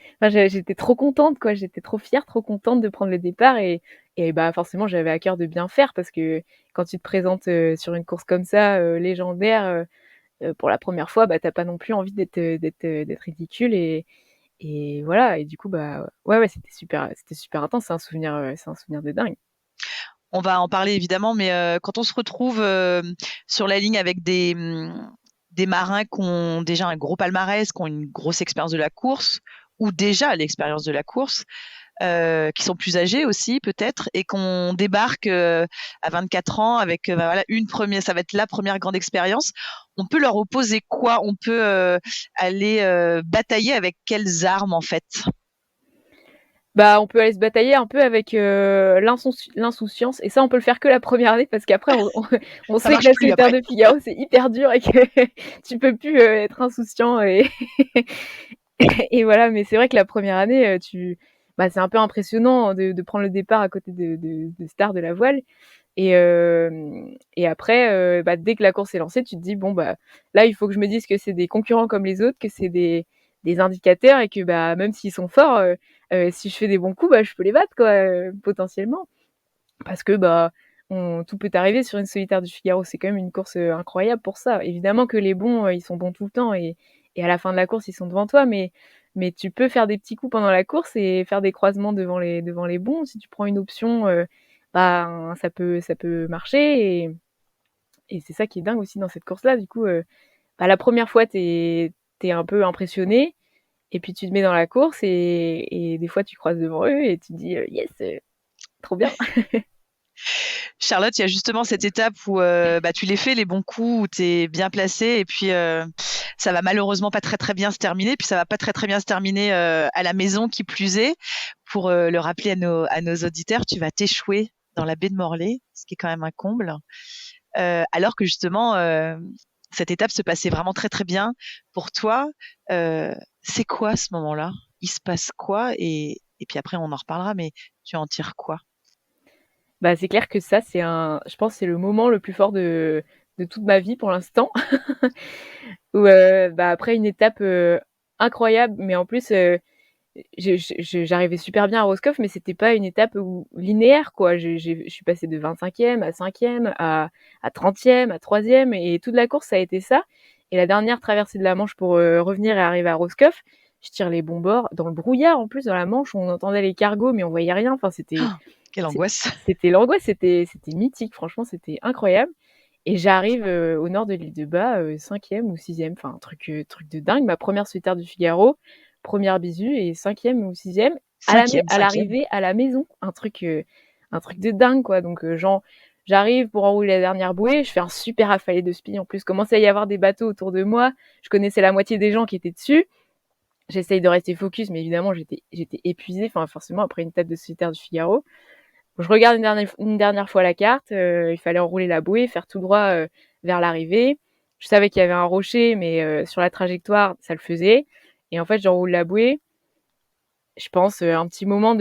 trop contente, quoi. J'étais trop fière, trop contente de prendre le départ et bah, forcément, j'avais à cœur de bien faire parce que quand tu te présentes, sur une course comme ça, légendaire, pour la première fois, bah, tu pas non plus envie d'être ridicule et voilà et du coup, bah, ouais, ouais, c'était super intense. C'est un souvenir de dingue.
On va en parler évidemment, mais quand on se retrouve sur la ligne avec des marins qui ont déjà un gros palmarès, qui ont une grosse expérience de la course, ou déjà l'expérience de la course, qui sont plus âgés aussi peut-être, et qu'on débarque à 24 ans avec bah, voilà, ça va être la première grande expérience. On peut leur opposer quoi? On peut aller batailler avec quelles armes en fait?
Bah, on peut aller se batailler un peu avec, l'insouciance et ça, on peut le faire que la première année parce qu'après on
Ça
sait que
marche
la
plus
solitaire
après.
de Figaro, c'est hyper dur et que tu peux plus, être insouciant et et voilà, mais c'est vrai que la première année, bah, c'est un peu impressionnant de prendre le départ à côté de stars de la voile et après, bah, dès que la course est lancée, tu te dis: «Bon, bah, là, il faut que je me dise que c'est des concurrents comme les autres, que c'est des indicateurs et que, bah, même s'ils sont forts, si je fais des bons coups, bah, je peux les battre, quoi, potentiellement». Parce que, bah, tout peut arriver sur une solitaire du Figaro. C'est quand même une course, incroyable pour ça. Évidemment que les bons, ils sont bons tout le temps et à la fin de la course, ils sont devant toi, mais tu peux faire des petits coups pendant la course et faire des croisements devant les bons. Si tu prends une option, ben, ça peut marcher et c'est ça qui est dingue aussi dans cette course-là. Du coup, bah, la première fois, tu es un peu impressionné et puis tu te mets dans la course et des fois, tu croises devant eux et tu te dis: «Yes, trop bien».
Charlotte, il y a justement cette étape où bah, tu les fais les bons coups, où tu es bien placé, et puis ça va malheureusement pas très très bien se terminer, puis ça va pas très très bien se terminer à la maison qui plus est. Pour le rappeler à nos auditeurs, tu vas t'échouer dans la baie de Morlaix, ce qui est quand même un comble, alors que justement cette étape se passait vraiment très très bien pour toi. C'est quoi ce moment-là? Il se passe quoi et et puis après on en reparlera, mais tu en tires quoi?
Bah, c'est clair que ça, je pense, c'est le moment le plus fort de toute ma vie pour l'instant. Où, bah, après une étape, incroyable, mais en plus, j'arrivais super bien à Roscoff, mais c'était pas une étape où linéaire, quoi. Je suis passée de 25e à 5e à 30e, à 3e et toute la course, ça a été ça. Et la dernière traversée de la Manche pour, revenir et arriver à Roscoff, je tire les bons bords dans le brouillard en plus dans la Manche, on entendait les cargos mais on voyait rien. Enfin,
Ah, quelle
c'est
angoisse!
c'était l'angoisse, c'était mythique, franchement, c'était incroyable. Et j'arrive, au nord de l'île de Bas, 5e ou 6e, enfin un truc de dingue. Ma première solitaire du Figaro, première bisu et 5e ou 6e
Cinquième,
à
cinquième.
l'arrivée à la maison. Un truc de dingue, quoi. Donc, j'arrive pour enrouler la dernière bouée, je fais un super affalé de spi. En plus, commençait à y avoir des bateaux autour de moi. Je connaissais la moitié des gens qui étaient dessus. J'essaye de rester focus, mais évidemment, j'étais épuisée. Enfin, forcément, après une tête de solitaire du Figaro. Je regarde une dernière fois la carte, il fallait enrouler la bouée, faire tout droit, vers l'arrivée. Je savais qu'il y avait un rocher, mais sur la trajectoire, ça le faisait. Et en fait, j'enroule la bouée. Je pense, un petit moment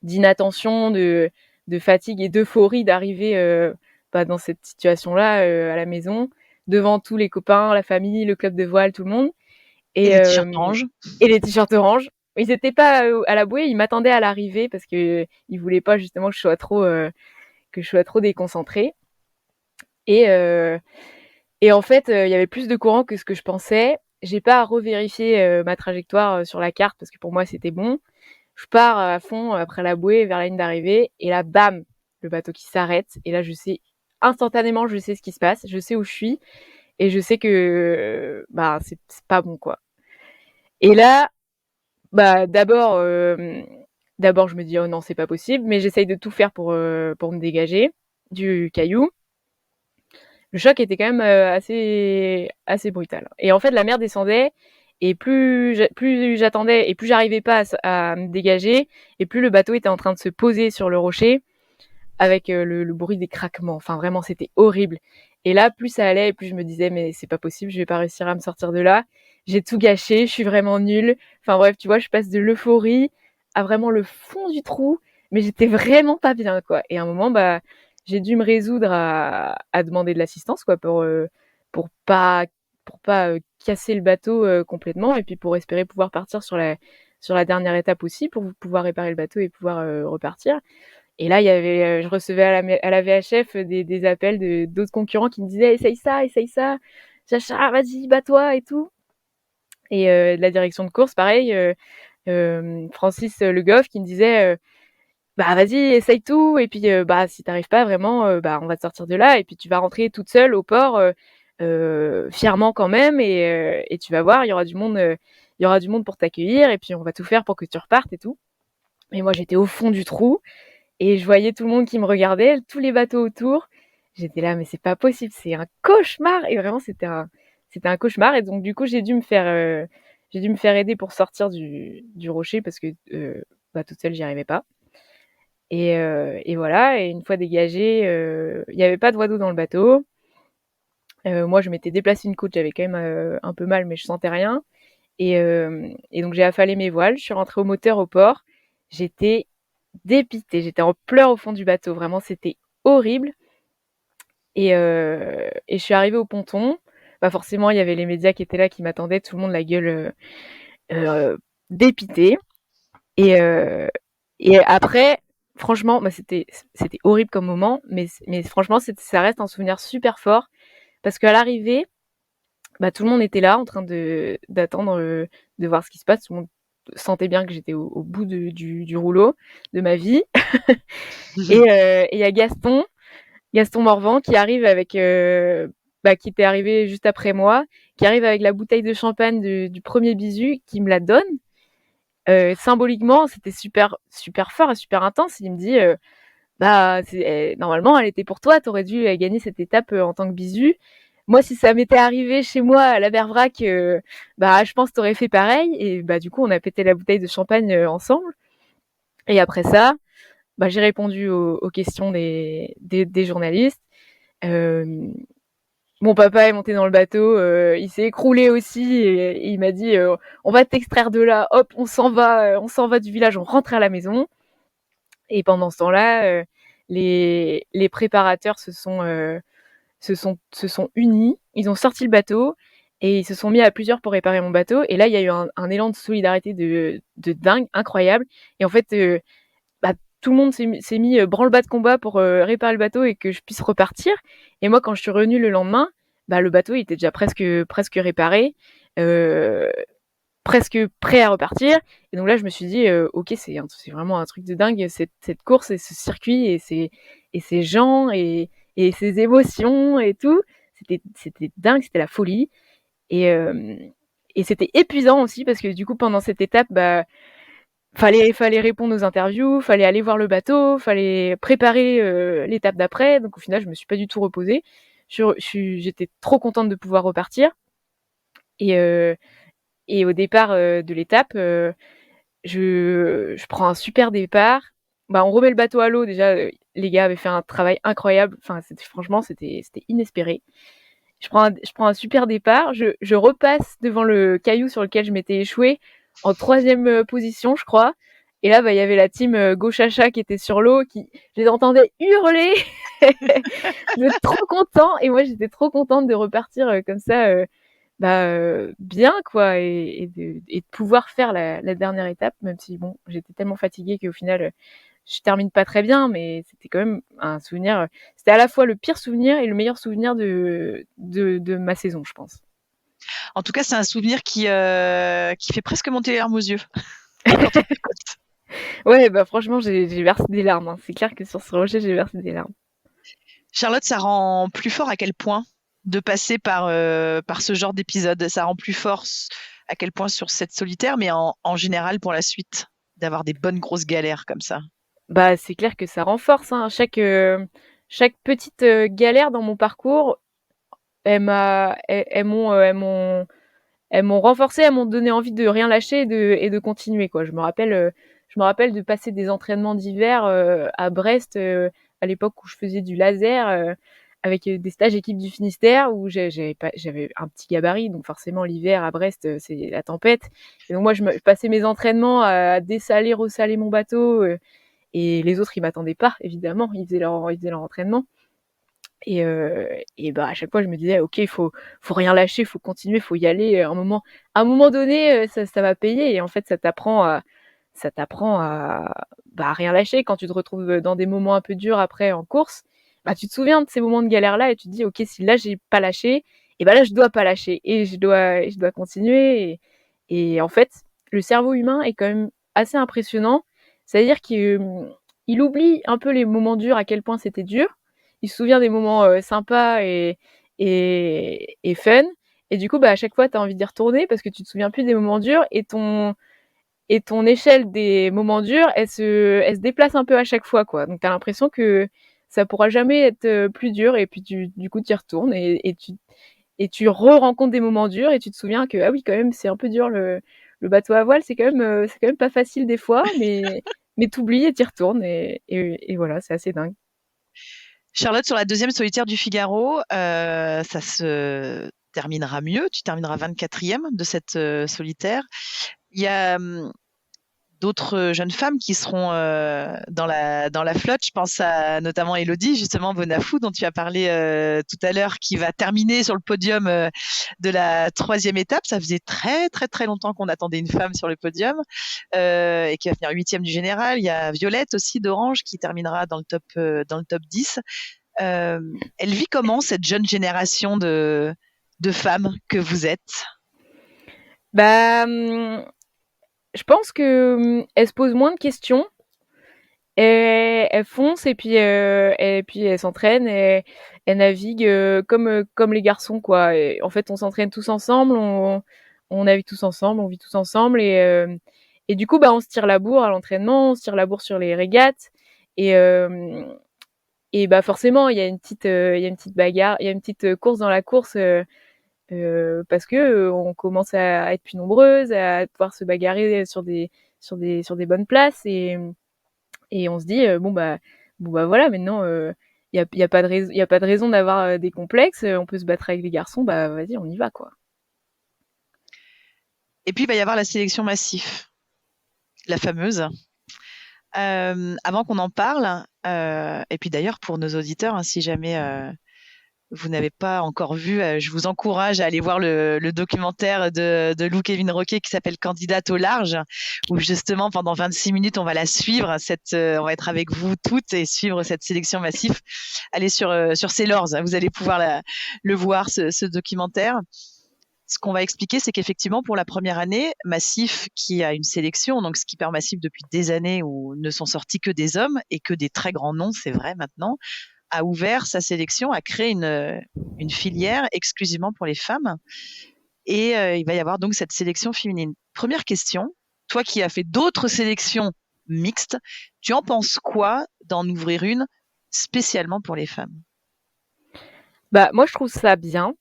d'inattention, de fatigue et d'euphorie d'arriver, bah, dans cette situation-là, à la maison, devant tous les copains, la famille, le club de voile, tout le monde.
Et
Et,
les t-shirts orange?
et les t-shirts orange. Ils étaient pas à la bouée, ils m'attendaient à l'arrivée parce que ils voulaient pas justement que je sois trop déconcentrée. Et, et en fait, il y avait plus de courant que ce que je pensais. J'ai pas à revérifier ma trajectoire sur la carte parce que pour moi c'était bon. Je pars à fond après la bouée vers la ligne d'arrivée et là, bam, le bateau qui s'arrête. Et là, je sais instantanément, je sais ce qui se passe, je sais où je suis et je sais que bah c'est pas bon quoi. Et là, bah d'abord je me dis oh non c'est pas possible, mais j'essaye de tout faire pour me dégager du caillou. Le choc était quand même assez brutal. Et en fait la mer descendait et plus j'attendais et plus j'arrivais pas à me dégager et plus le bateau était en train de se poser sur le rocher avec le bruit des craquements. Enfin vraiment c'était horrible. Et là plus ça allait et plus je me disais mais c'est pas possible, je vais pas réussir à me sortir de là. J'ai tout gâché, je suis vraiment nulle. Enfin bref, tu vois, je passe de l'euphorie à vraiment le fond du trou, mais j'étais vraiment pas bien quoi. Et à un moment bah j'ai dû me résoudre à demander de l'assistance quoi pour pas casser le bateau complètement et puis pour espérer pouvoir partir sur la dernière étape aussi pour pouvoir réparer le bateau et pouvoir repartir. Et là, il y avait, je recevais à la VHF des appels d'autres concurrents qui me disaient essaye ça, Chacha, vas-y, bats-toi et tout. Et de la direction de course, pareil, Francis Le Goff qui me disait bah vas-y, essaye tout et puis bah si t'arrives pas vraiment, bah on va te sortir de là et puis tu vas rentrer toute seule au port fièrement quand même et tu vas voir, il y aura du monde pour t'accueillir et puis on va tout faire pour que tu repartes et tout. Et moi j'étais au fond du trou et je voyais tout le monde qui me regardait, tous les bateaux autour. J'étais là, mais c'est pas possible, c'est un cauchemar. Et vraiment, c'était un cauchemar. Et donc, du coup, j'ai dû me faire aider pour sortir du rocher parce que, bah, toute seule, j'y arrivais pas. Et voilà. Et une fois dégagée, il y avait pas de voie d'eau dans le bateau. Moi, je m'étais déplacée une côte, j'avais quand même un peu mal, mais je sentais rien. Et donc, j'ai affalé mes voiles. Je suis rentrée au moteur au port. J'étais dépitée. J'étais en pleurs au fond du bateau. Vraiment, c'était horrible. Et je suis arrivée au ponton. Bah forcément, il y avait les médias qui étaient là, qui m'attendaient, tout le monde la gueule dépitée. Et, euh, et après, franchement, bah c'était horrible comme moment, mais franchement, ça reste un souvenir super fort parce qu'à l'arrivée, bah tout le monde était là en train d'attendre de voir ce qui se passe. Tout le monde sentait bien que j'étais au bout du rouleau de ma vie. Et il y a Gaston Morvan qui arrive avec bah, qui était arrivé juste après moi, qui arrive avec la bouteille de champagne du premier bisu, qui me la donne. Symboliquement, c'était super fort et super intense. Il me dit bah normalement elle était pour toi, t'aurais dû gagner cette étape en tant que bisu. Moi, si ça m'était arrivé chez moi à la Bervrac, bah je pense que t'aurais fait pareil. Et bah du coup, on a pété la bouteille de champagne ensemble. Et après ça, bah j'ai répondu aux questions des journalistes. Euh, Mon papa est monté dans le bateau, il s'est écroulé aussi et il m'a dit, «On va t'extraire de là, hop, on s'en va du village, on rentre à la maison». Et pendant ce temps-là, les préparateurs se sont unis, ils ont sorti le bateau et ils se sont mis à plusieurs pour réparer mon bateau. Et là, il y a eu un élan de solidarité de dingue, incroyable. Et en fait, bah, tout le monde s'est mis branle-bas de combat pour réparer le bateau et que je puisse repartir. Et moi, quand je suis revenue le lendemain, bah, le bateau il était déjà presque réparé, euh, presque prêt à repartir. Et donc là, je me suis dit, ok, c'est vraiment un truc de dingue, cette course et ce circuit et ces gens et ces émotions et tout. C'était dingue, c'était la folie. Et, euh, et c'était épuisant aussi parce que du coup, pendant cette étape, bah, fallait répondre aux interviews, fallait aller voir le bateau, fallait préparer l'étape d'après. Donc au final, je me suis pas du tout reposée. J'étais trop contente de pouvoir repartir. Et, euh, et au départ de l'étape, je prends un super départ. Bah, on remet le bateau à l'eau. Déjà, les gars avaient fait un travail incroyable. Enfin, franchement, c'était inespéré. Je prends un super départ. Je repasse devant le caillou sur lequel je m'étais échouée en troisième position, je crois. Et là, bah, il y avait la team Gochacha qui était sur l'eau, je les entendais hurler. Ils étaient trop contents. Et moi, j'étais trop contente de repartir comme ça, bah, bien, quoi. Et de pouvoir faire la dernière étape, même si, bon, j'étais tellement fatiguée qu'au final, je termine pas très bien, mais c'était quand même un souvenir. C'était à la fois le pire souvenir et le meilleur souvenir de ma saison, je pense.
En tout cas, c'est un souvenir qui fait presque monter les larmes aux yeux.
Ouais, bah franchement, j'ai versé des larmes, hein. C'est clair que sur ce rocher, j'ai versé des larmes.
Charlotte, ça rend plus fort à quel point de passer par ce genre d'épisode? Ça rend plus fort à quel point sur cette solitaire, mais en général pour la suite, d'avoir des bonnes grosses galères comme ça.
Bah, c'est clair que ça renforce, hein. Chaque petite galère dans mon parcours, elles m'ont renforcé, elles m'ont donné envie de rien lâcher et de continuer, quoi. Je me rappelle de passer des entraînements d'hiver à Brest à l'époque où je faisais du laser avec des stages équipe du Finistère où j'avais un petit gabarit, donc forcément l'hiver à Brest c'est la tempête. Et donc moi je passais mes entraînements à dessaler, ressaler mon bateau et les autres ils m'attendaient pas évidemment, ils faisaient leur entraînement. Et bah à chaque fois je me disais ok faut rien lâcher, faut continuer, faut y aller. À un moment donné ça va payer et en fait ça t'apprend à bah, à rien lâcher quand tu te retrouves dans des moments un peu durs après en course. Bah tu te souviens de ces moments de galère là et tu te dis ok si là j'ai pas lâché et bah là je dois pas lâcher et je dois continuer et en fait le cerveau humain est quand même assez impressionnant. C'est-à-dire qu'il oublie un peu les moments durs à quel point c'était dur, il se souvient des moments sympas et fun. Et du coup, bah, à chaque fois, tu as envie d'y retourner parce que tu te souviens plus des moments durs et ton échelle des moments durs, elle se déplace un peu à chaque fois, quoi. Donc, tu as l'impression que ça pourra jamais être plus dur et puis du coup, tu y retournes et tu re-rencontres des moments durs et tu te souviens que, ah oui, quand même, c'est un peu dur le bateau à voile, c'est quand même pas facile des fois, mais t'oublies et t'y retournes et voilà, c'est assez dingue.
Charlotte, sur la deuxième solitaire du Figaro, ça se terminera mieux. Tu termineras 24e de cette solitaire. Il y a d'autres jeunes femmes qui seront dans la flotte. Je pense à notamment Elodie, justement, Bonafou, dont tu as parlé tout à l'heure, qui va terminer sur le podium de la troisième étape. Ça faisait très, très, très longtemps qu'on attendait une femme sur le podium et qui va finir huitième du général. Il y a Violette aussi d'Orange qui terminera dans le top 10. Elle vit comment cette jeune génération de femmes que vous êtes?
Bah, je pense que elles se posent moins de questions. Et elles foncent et puis elles s'entraînent et elles naviguent comme les garçons, quoi. Et en fait, on s'entraîne tous ensemble, on navigue tous ensemble, on vit tous ensemble et du coup, bah, on se tire la bourre à l'entraînement, on se tire la bourre sur les régates et et bah forcément, il y a une petite bagarre, il y a une petite course dans la course parce que on commence à être plus nombreuses, à pouvoir se bagarrer sur des bonnes places et on se dit bon bah voilà maintenant y a pas de raison d'avoir des complexes. On peut se battre avec les garçons, bah vas-y, on y va, quoi.
Et puis, il va y avoir la sélection massive, la fameuse. Avant qu'on en parle, et puis d'ailleurs pour nos auditeurs, hein, si jamais vous n'avez pas encore vu, je vous encourage à aller voir le documentaire de Lou Kevin Roquet qui s'appelle Candidate au large, où justement pendant 26 minutes on va la suivre, on va être avec vous toutes et suivre cette sélection massive. Allez sur Sailors, vous allez pouvoir le voir ce documentaire. Ce qu'on va expliquer, c'est qu'effectivement, pour la première année, Massif, qui a une sélection, donc Skipper Massif depuis des années où ne sont sortis que des hommes et que des très grands noms, c'est vrai maintenant, a ouvert sa sélection, a créé une filière exclusivement pour les femmes. Et il va y avoir donc cette sélection féminine. Première question, toi qui as fait d'autres sélections mixtes, tu en penses quoi d'en ouvrir une spécialement pour les femmes?
Bah, moi, je trouve ça bien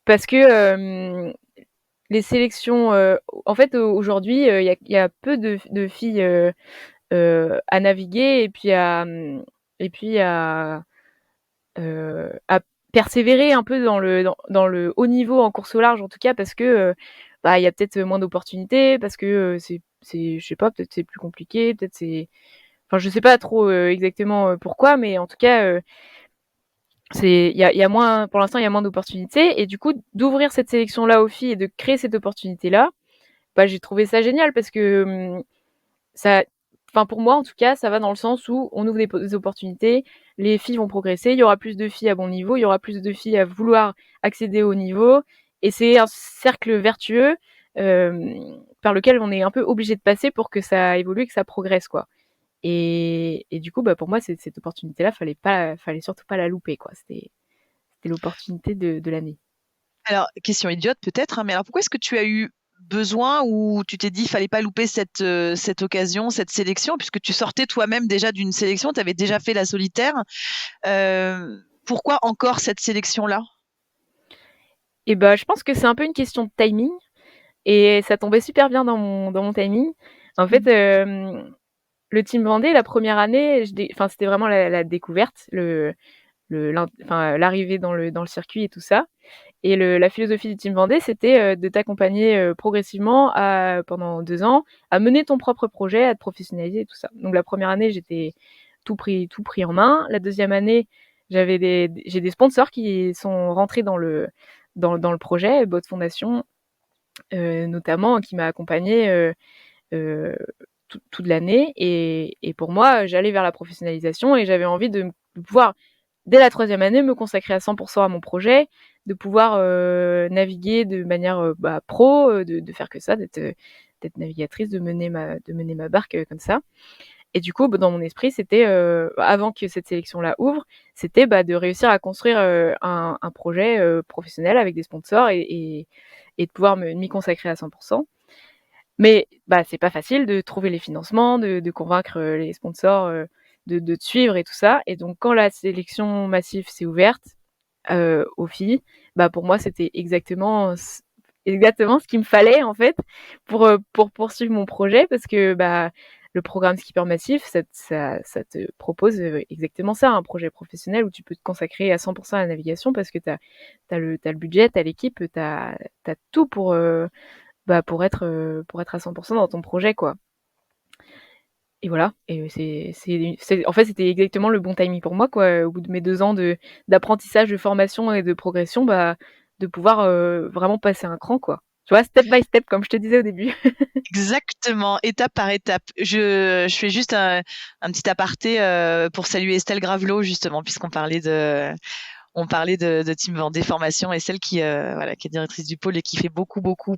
parce que les sélections, en fait, aujourd'hui, il y a peu de filles à naviguer et puis à persévérer un peu dans le haut niveau en course au large, en tout cas, parce que bah, il y a peut-être moins d'opportunités, parce que je sais pas, peut-être c'est plus compliqué, peut-être c'est. Enfin, je sais pas trop exactement pourquoi, mais en tout cas, il y a moins, pour l'instant, il y a moins d'opportunités. Et du coup, d'ouvrir cette sélection-là aux filles et de créer cette opportunité-là, bah, j'ai trouvé ça génial parce que ça, enfin pour moi en tout cas, ça va dans le sens où on ouvre des opportunités, les filles vont progresser, il y aura plus de filles à bon niveau, il y aura plus de filles à vouloir accéder au niveau, et c'est un cercle vertueux par lequel on est un peu obligé de passer pour que ça évolue, que ça progresse, quoi. Et du coup, bah pour moi, cette opportunité-là, fallait surtout pas la louper, quoi. C'était l'opportunité de l'année.
Alors, question idiote peut-être, hein, mais alors pourquoi est-ce que tu as eu besoin ou tu t'es dit il fallait pas louper cette occasion, cette sélection, puisque tu sortais toi-même déjà d'une sélection, tu avais déjà fait la solitaire. Pourquoi encore cette sélection-là?
Et bah, je pense que c'est un peu une question de timing. Et ça tombait super bien dans mon timing. En fait, le Team Vendée, la première année, enfin, c'était vraiment la découverte, enfin, l'arrivée dans le circuit et tout ça. Et la philosophie du Team Vendée, c'était de t'accompagner progressivement pendant 2 ans, à mener ton propre projet, à te professionnaliser et tout ça. Donc la première année, j'étais tout pris en main. La deuxième année, j'ai des sponsors qui sont rentrés dans le projet, Bot Fondation, notamment, qui m'a accompagnée toute l'année. Et pour moi, j'allais vers la professionnalisation et j'avais envie de pouvoir, dès la troisième année, me consacrer à 100% à mon projet, de pouvoir naviguer de manière pro, de faire que ça, d'être navigatrice, de mener ma barque comme ça. Et du coup, dans mon esprit, c'était, avant que cette sélection-là ouvre, c'était de réussir à construire un projet professionnel avec des sponsors et de pouvoir m'y consacrer à 100%. Mais c'est pas facile de trouver les financements, de convaincre les sponsors de te suivre et tout ça. Et donc, quand la sélection massive s'est ouverte aux filles, pour moi, c'était exactement ce qu'il me fallait en fait pour poursuivre mon projet, parce que le programme Skipper Massif, ça te propose exactement ça, un projet professionnel où tu peux te consacrer à 100% à la navigation, parce que t'as le budget, t'as l'équipe, t'as tout pour être à 100% dans ton projet, quoi. Et voilà. Et en fait, c'était exactement le bon timing pour moi, quoi. Au bout de mes 2 ans d'apprentissage, de formation et de progression, de pouvoir vraiment passer un cran, quoi. Tu vois, step by step, comme je te disais au début.
Exactement, étape par étape. Je fais juste un petit aparté pour saluer Estelle Gravelot, justement, puisqu'on parlait de Team Vendée Formation, et celle voilà, qui est directrice du pôle et qui fait beaucoup, beaucoup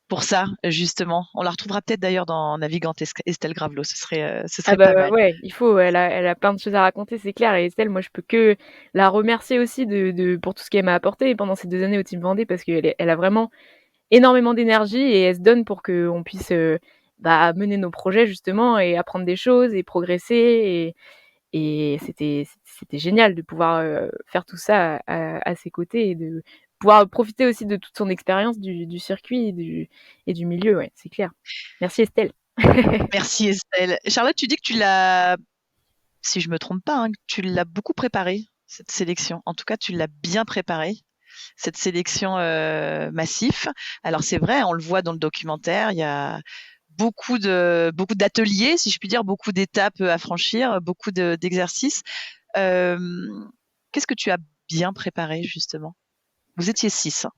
pour ça, justement. On la retrouvera peut-être d'ailleurs dans Navigante Estelle Gravelot, ce
Ah
serait pas mal.
ouais, il faut. Elle a plein de choses à raconter, c'est clair. Et Estelle, moi, je peux que la remercier aussi pour tout ce qu'elle m'a apporté pendant ces 2 années au Team Vendée, parce elle a vraiment énormément d'énergie et elle se donne pour qu'on puisse mener nos projets, justement, et apprendre des choses et progresser. Et c'était génial de pouvoir faire tout ça à ses côtés, et de pouvoir profiter aussi de toute son expérience du circuit et du milieu. Ouais, c'est clair. Merci Estelle.
Merci Estelle. Charlotte, tu dis que tu l'as si je me trompe pas, hein, que tu l'as beaucoup préparée, cette sélection. En tout cas, tu l'as bien préparée, cette sélection massif. Alors c'est vrai, on le voit dans le documentaire, il y a beaucoup d'ateliers, si je puis dire, beaucoup d'étapes à franchir, beaucoup d'exercices. Euh, Qu'est-ce que tu as bien préparé justement? Vous étiez 6. Hein.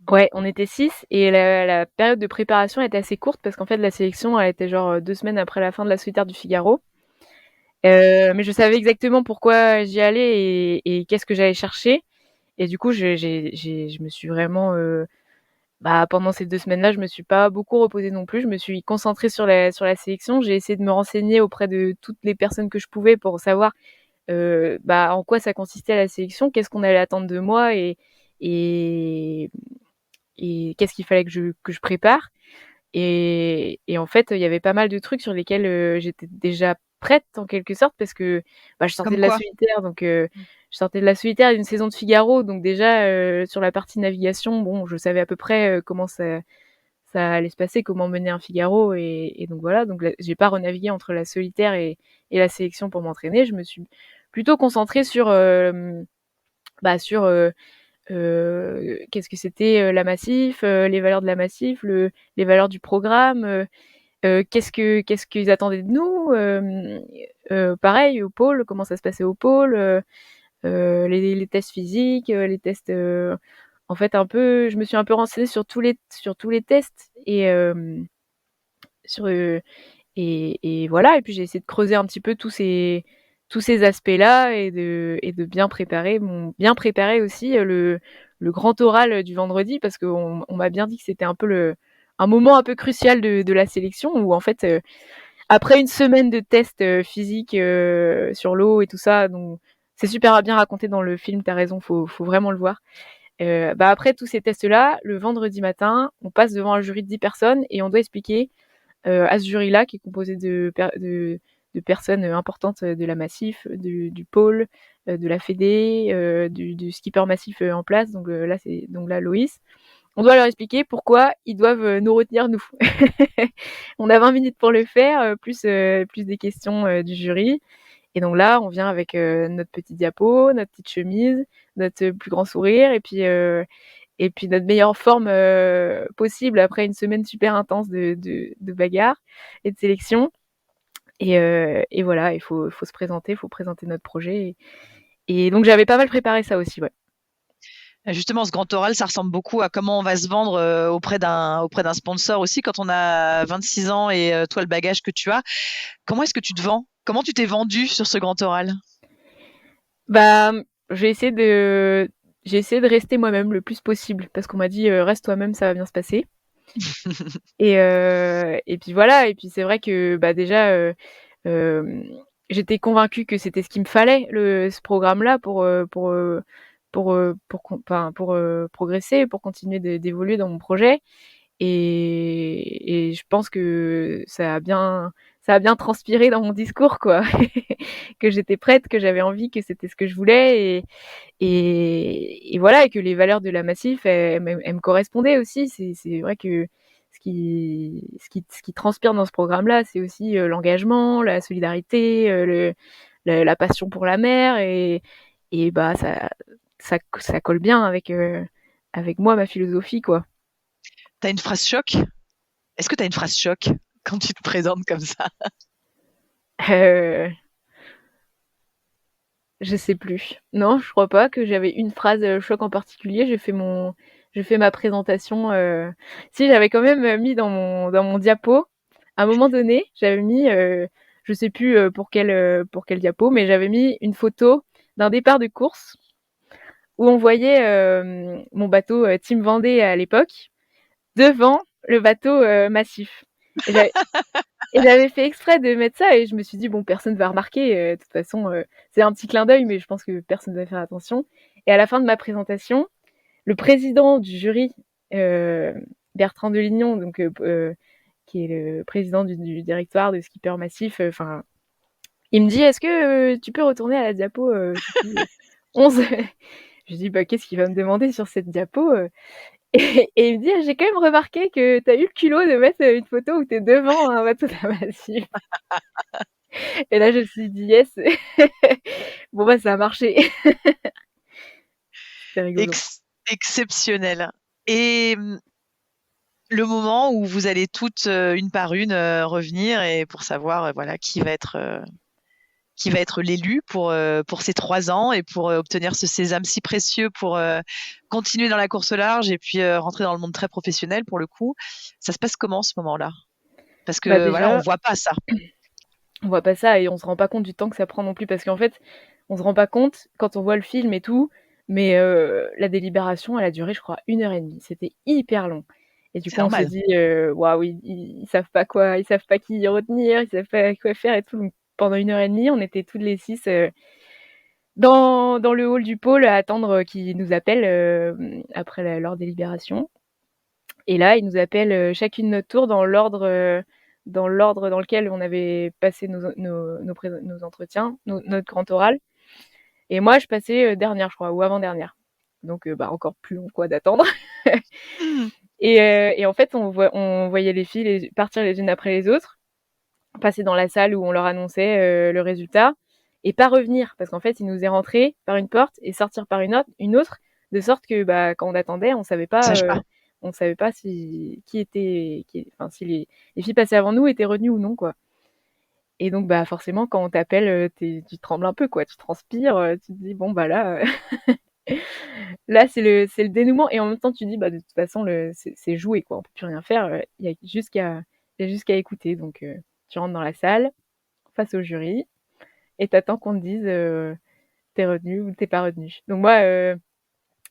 Ouais, on était 6 et la période de préparation était assez courte parce qu'en fait la sélection elle était genre 2 semaines après la fin de la solitaire du Figaro. Mais je savais exactement pourquoi j'y allais et qu'est-ce que j'allais chercher. Et du coup, je me suis vraiment, pendant ces 2 semaines-là, je me suis pas beaucoup reposée non plus. Je me suis concentrée sur la sélection. J'ai essayé de me renseigner auprès de toutes les personnes que je pouvais pour savoir, en quoi ça consistait la sélection, qu'est-ce qu'on allait attendre de moi et et qu'est-ce qu'il fallait que je prépare. Et en fait, il y avait pas mal de trucs sur lesquels j'étais déjà prête en quelque sorte parce que je sortais
Comme
de la
quoi?
solitaire, donc je sortais de la solitaire d'une saison de Figaro, donc déjà sur la partie navigation, bon, je savais à peu près comment ça allait se passer, comment mener un Figaro, et donc voilà. Donc là, j'ai pas renavigué entre la solitaire et la sélection pour m'entraîner. Je me suis plutôt concentrée sur qu'est-ce que c'était la Massif, les valeurs de la Massif, les valeurs du programme, qu'est-ce qu'ils attendaient de nous, pareil au pôle, comment ça se passait au pôle, les tests physiques, les tests, en fait un peu, je me suis un peu renseignée sur tous les tests sur et voilà. Et puis j'ai essayé de creuser un petit peu tous ces aspects-là et de bien préparer aussi le grand oral du vendredi parce qu'on m'a bien dit que c'était un peu un moment un peu crucial de la sélection où en fait après une semaine de tests physiques sur l'eau et tout ça, donc c'est super bien raconté dans le film, t'as raison, faut vraiment le voir. Après tous ces tests-là, le vendredi matin, on passe devant un jury de 10 personnes et on doit expliquer à ce jury-là qui est composé de personnes importantes de la Massif, du pôle, de la Fédé, du skipper Massif en place, donc là Loïs. On doit leur expliquer pourquoi ils doivent nous retenir nous. On a 20 minutes pour le faire, plus des questions du jury. Et donc là, on vient avec notre petit diapo, notre petite chemise, notre plus grand sourire, et puis notre meilleure forme possible après une semaine super intense de bagarre et de sélection. Et voilà, faut se présenter, faut présenter notre projet. Et donc j'avais pas mal préparé ça aussi, ouais.
Justement, ce grand oral, ça ressemble beaucoup à comment on va se vendre auprès d'un sponsor aussi quand on a 26 ans et toi le bagage que tu as. Comment est-ce que tu te vends? Comment tu t'es vendu sur ce grand oral?
Bah, j'ai essayé de j'ai essayé de rester moi-même le plus possible parce qu'on m'a dit reste toi-même, ça va bien se passer. Et puis voilà. Et puis c'est vrai que déjà euh, j'étais convaincue que c'était ce qu'il me fallait ce programme-là pour progresser, pour continuer d'évoluer dans mon projet. Et je pense que ça a bien transpiré dans mon discours, quoi. Que j'étais prête, que j'avais envie, que c'était ce que je voulais, et voilà, et que les valeurs de la Massif, elles me correspondaient aussi. C'est vrai que ce qui transpire dans ce programme-là, c'est aussi l'engagement, la solidarité, la passion pour la mer, et ça colle bien avec moi, ma philosophie, quoi.
T'as une phrase choc? Est-ce que tu as une phrase choc quand tu te présentes comme ça?
Euh, Je sais plus. Non, je crois pas que j'avais une phrase choc en particulier. J'ai fait ma présentation. Si, j'avais quand même mis dans mon diapo. À un moment donné, j'avais mis, je sais plus pour quel diapo, mais j'avais mis une photo d'un départ de course où on voyait mon bateau Team Vendée à l'époque devant le bateau Massif. Et j'avais Et j'avais fait exprès de mettre ça et je me suis dit, bon, personne va remarquer. De toute façon, c'est un petit clin d'œil, mais je pense que personne va faire attention. Et à la fin de ma présentation, le président du jury, euh, Bertrand Delignon, qui est le président du directoire de Skipper Massif, il me dit, est-ce que tu peux retourner à la diapo 11? Je dis, qu'est-ce qu'il va me demander sur cette diapo? Et il me dit, j'ai quand même remarqué que tu as eu le culot de mettre une photo où tu es devant un bateau de la Massif. Et là, je me suis dit: «Yes!» Bon, bah, ça a marché. C'était rigolo.
Exceptionnel. Et le moment où vous allez toutes, une par une, revenir et pour savoir, voilà, qui va être l'élu pour ces 3 ans et pour obtenir ce sésame si précieux pour continuer dans la course au large et puis rentrer dans le monde très professionnel pour le coup. Ça se passe comment ce moment-là? Parce
Bah,
que voilà, on
déjà,
voit pas ça.
on voit pas ça et on se rend pas compte du temps que ça prend non plus parce qu'en fait, on se rend pas compte quand on voit le film et tout, mais la délibération, elle a duré, je crois, 1 heure et demie. C'était hyper long et du
C'est
coup, on se
normal.
dit: «Waouh, ils savent pas quoi, ils savent pas qui retenir, ils savent pas quoi faire et tout», donc pendant 1 heure et demie, on était toutes les 6 dans le hall du pôle à attendre, qu'ils nous appellent, après leur délibération. Et là, ils nous appellent, chacune notre tour dans l'ordre dans lequel on avait passé nos entretiens, notre grand oral. Et moi, je passais, dernière, je crois, ou avant-dernière. Donc bah, encore plus long, quoi, d'attendre.
Mmh.
Et en fait, on voyait les filles partir les unes après les autres, passer dans la salle où on leur annonçait, le résultat et pas revenir parce qu'en fait, ils nous faisaient rentrer par une porte et sortir par une autre, de sorte que, bah, quand on attendait,
Sache pas.
on savait pas si qui était qui enfin, si les filles passées avant nous étaient retenues ou non, quoi. Et donc, bah, forcément, quand on t'appelle, tu trembles un peu, quoi, tu transpires, tu te dis: «Bon, bah, là, là, c'est le dénouement» et en même temps, tu dis: «Bah, de toute façon, c'est joué, quoi, on peut plus rien faire, il y a juste qu'à écouter». Donc tu rentres dans la salle, face au jury et t'attends qu'on te dise, tu retenu ou t'es pas retenu. Donc moi,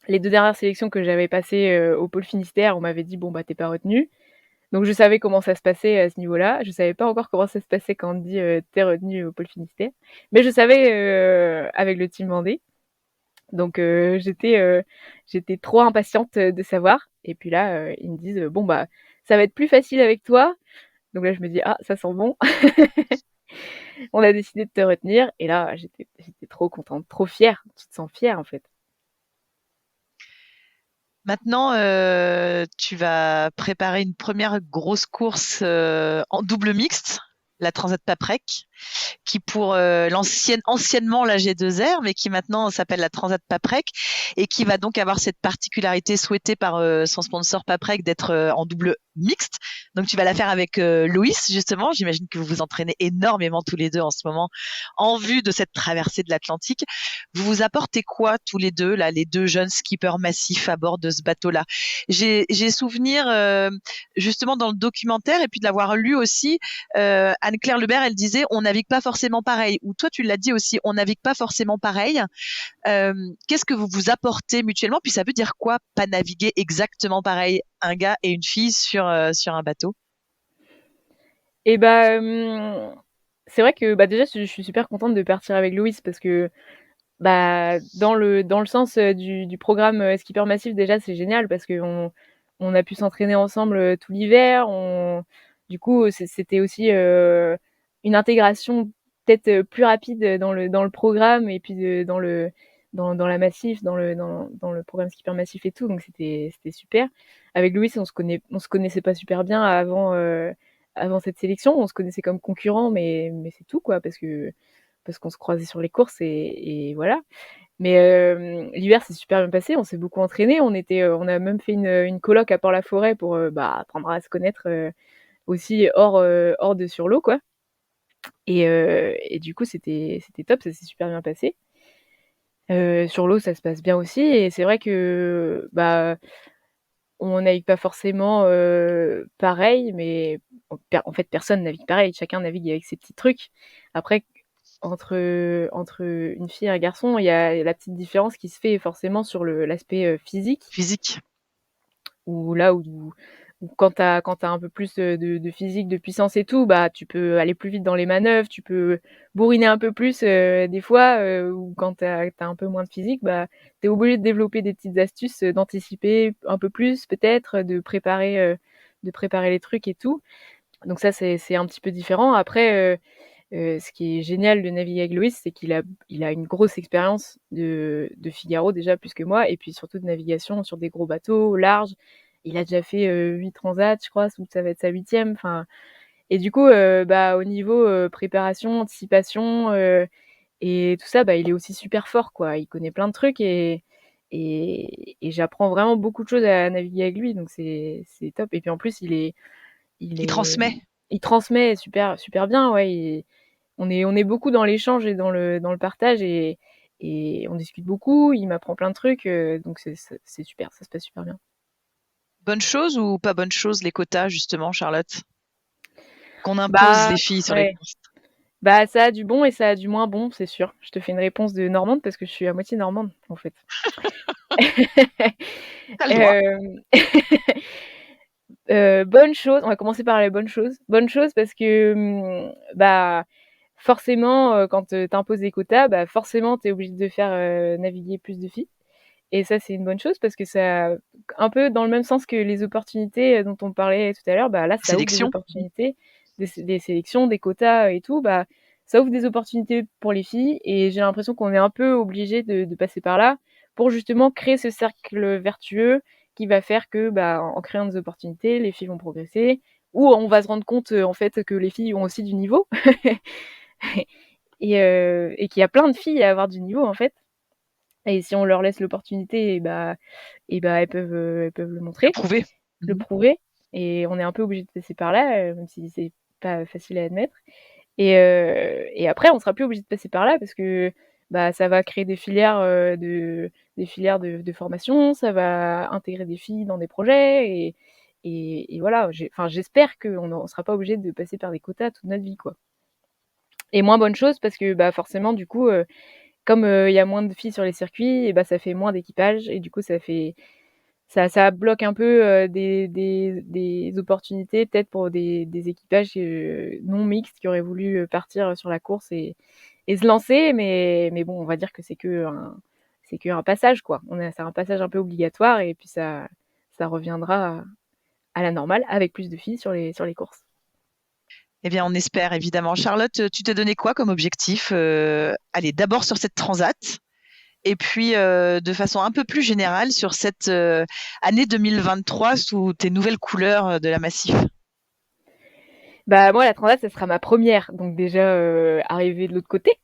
les 2 dernières sélections que j'avais passées, au pôle Finistère, on m'avait dit: «Bon, bah, t'es pas retenu». Donc je savais comment ça se passait à ce niveau-là. Je savais pas encore comment ça se passait quand on te dit, «Tu retenu au pôle Finistère». Mais je savais, avec le team Vendée. Donc j'étais trop impatiente, de savoir et puis là, ils me disent: «Bon, bah, ça va être plus facile avec toi». Donc là, je me dis: «Ah, ça sent bon». On a décidé de te retenir et là, j'étais trop contente, trop fière. Tu te sens fière, en fait.
Maintenant, tu vas préparer une première grosse course, en double mixte, la Transat Paprec, qui pour anciennement la G2R, mais qui maintenant s'appelle la Transat Paprec, et qui va donc avoir cette particularité souhaitée par son sponsor Paprec d'être en double mixte. Donc tu vas la faire avec Loïs, justement. J'imagine que vous vous entraînez énormément tous les deux en ce moment en vue de cette traversée de l'Atlantique. Vous vous apportez quoi tous les deux, là, les deux jeunes skippers massifs à bord de ce bateau-là? J'ai souvenir, justement, dans le documentaire, et puis de l'avoir lu aussi, Anne-Claire Lebert, elle disait on navigue pas forcément pareil. Ou toi, tu l'as dit aussi, on navigue pas forcément pareil. Qu'est-ce que vous vous apportez mutuellement? Puis ça veut dire quoi, pas naviguer exactement pareil, un gars et une fille sur un bateau?
Et bah, c'est vrai que, bah, déjà, je suis super contente de partir avec Loïs parce que, bah, dans le sens, du programme, Skipper Massif, déjà, c'est génial parce qu'on a pu s'entraîner ensemble, tout l'hiver. On Du coup, c'était aussi, une intégration peut-être, plus rapide, dans le programme et puis dans la Massif, dans le programme Skipper Massif et tout, donc c'était super. Avec Louis, on se connaissait pas super bien avant cette sélection. On se connaissait comme concurrents, mais c'est tout, quoi, parce qu'on se croisait sur les courses et voilà. Mais l'hiver s'est super bien passé, on s'est beaucoup entraîné. On a même fait une coloc à Port-la-Forêt pour, bah, apprendre à se connaître, aussi hors de sur l'eau, quoi. Et du coup, c'était top, ça s'est super bien passé. Sur l'eau, ça se passe bien aussi et c'est vrai que, bah, on navigue pas forcément, pareil, mais en fait, personne navigue pareil. Chacun navigue avec ses petits trucs. Après, entre une fille et un garçon, il y a la petite différence qui se fait forcément sur l'aspect, physique,
Physique.
où quand tu as un peu plus, de physique, de puissance et tout, bah, tu peux aller plus vite dans les manœuvres, tu peux bourriner un peu plus, des fois, ou quand tu as un peu moins de physique, bah, tu es obligé de développer des petites astuces, d'anticiper un peu plus peut-être, de préparer les trucs et tout. Donc ça, c'est un petit peu différent. Après, ce qui est génial de naviguer avec Loïs, c'est qu'il a une grosse expérience de Figaro déjà plus que moi et puis surtout de navigation sur des gros bateaux, au large. Il a déjà fait, 8 transats, je crois, donc ça va être sa 8e. Enfin, Et du coup, au niveau, préparation, anticipation, et tout ça, il est aussi super fort, quoi. Il connaît plein de trucs et j'apprends vraiment beaucoup de choses à naviguer avec lui, donc c'est top. Et puis en plus, il
Il
est
transmet.
il transmet super super bien, ouais. On est beaucoup dans l'échange et dans le partage et on discute beaucoup. Il m'apprend plein de trucs, donc c'est super, ça se passe super bien.
Bonne chose ou pas bonne chose, les quotas, justement, Charlotte? Qu'on impose
Bah,
les filles sur les
ouais.
courses.
Bah, ça a du bon et ça a du moins bon, c'est sûr. Je te fais une réponse de normande parce que je suis à moitié normande, en fait.
Tu le droit.
Hem, bonne chose, on va commencer par les bonnes choses. Bonne chose parce que, forcément, quand, tu imposes des quotas, forcément tu es obligé de faire, naviguer plus de filles et ça, c'est une bonne chose parce que ça un peu dans le même sens que les opportunités, dont on parlait tout à l'heure, là, ça ouvre des
Sélection.
opportunités, des sélections, des quotas et tout, ça ouvre des opportunités pour les filles et j'ai l'impression qu'on est un peu obligé de passer par là pour justement créer ce cercle vertueux qui va faire que, en créant des opportunités, les filles vont progresser ou on va se rendre compte, en fait, que les filles ont aussi du niveau et qu'il y a plein de filles à avoir du niveau, en fait et si on leur laisse l'opportunité elles peuvent le
Le
montrer,
prouver.
le
Mmh.
prouver et on est un peu obligé de passer par là, même si c'est pas facile à admettre et après on sera plus obligé de passer par là parce que, ça va créer des filières de formation, ça va intégrer des filles dans des projets et voilà, j'espère qu'on sera pas obligé de passer par des quotas toute notre vie, quoi et moins bonne chose parce que, forcément du coup, comme, il y a moins de filles sur les circuits et ça fait moins d'équipage et du coup ça bloque un peu, des opportunités peut-être pour des équipages, non mixtes qui auraient voulu, partir, sur la course et se lancer mais bon, on va dire que c'est qu'un passage, quoi. C'est un passage un peu obligatoire et puis ça reviendra à la normale avec plus de filles sur les courses.
Eh bien, on espère évidemment. Charlotte, tu t'es donné quoi comme objectif? Allez, d'abord sur cette transat et puis, de façon un peu plus générale sur cette, année 2023 sous tes nouvelles couleurs, de la Massif.
Moi la transat, ça sera ma première, donc déjà, arriver de l'autre côté.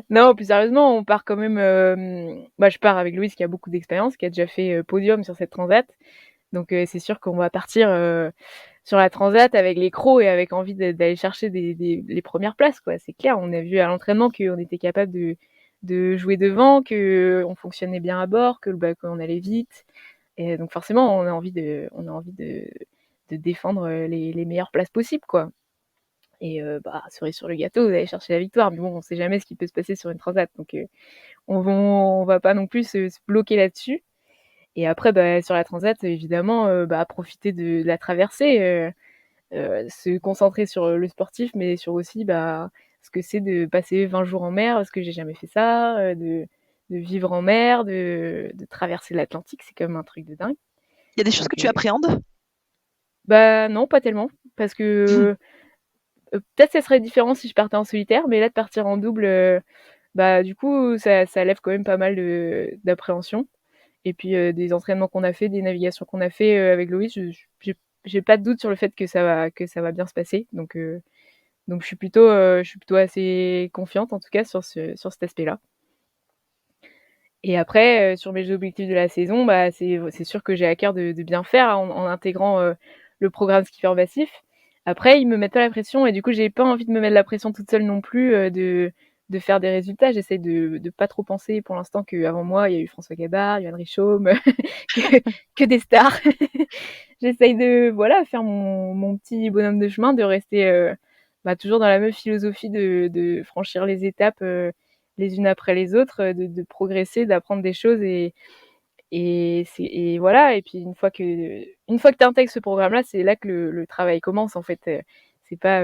Non, plus sérieusement, on part quand même, je pars avec Louise qui a beaucoup d'expérience, qui a déjà fait, podium sur cette transat. Donc c'est sûr qu'on va partir, sur la transat avec les crocs et avec envie d'aller chercher les premières places, quoi. C'est clair, on a vu à l'entraînement qu'on était capable de jouer devant, qu'on fonctionnait bien à bord, qu'on allait vite et donc forcément on a envie de défendre, les meilleures places possibles, quoi et cerise sur le gâteau, d'aller chercher la victoire mais bon, on sait jamais ce qui peut se passer sur une transat donc on va pas non plus se bloquer là-dessus et après, sur la transat, évidemment, profiter de la traversée, se concentrer sur, le sportif, mais sur aussi, ce que c'est de passer 20 jours en mer, parce que j'ai jamais fait ça, de vivre en mer, de traverser l'Atlantique, c'est quand même un truc de dingue.
Il y a des choses
Donc
que tu appréhendes?
non, pas tellement, parce que, peut-être ça serait différent si je partais en solitaire, mais là, de partir en double, du coup, ça lève quand même pas mal d'appréhension. Et puis, des entraînements qu'on a fait, des navigations qu'on a fait, avec Loïs, j'ai pas de doute sur le fait que ça va bien se passer. Donc je suis plutôt assez confiante en tout cas sur cet aspect-là. Et après, sur mes objectifs de la saison, c'est sûr que j'ai à cœur de bien faire en intégrant, le programme skipper massif. Après, ils me mettent pas la pression et du coup, j'ai pas envie de me mettre la pression toute seule non plus, de faire des résultats. J'essaie de pas trop penser pour l'instant qu'avant moi, il y a eu François Gabard, Yoann Richomme, que que des stars. J'essaye de, voilà, faire mon petit bonhomme de chemin, de rester, toujours dans la même philosophie de franchir les étapes, les unes après les autres, de progresser, d'apprendre des choses et voilà et puis une fois que tu intègres ce programme-là, c'est là que le travail commence, en fait, c'est pas,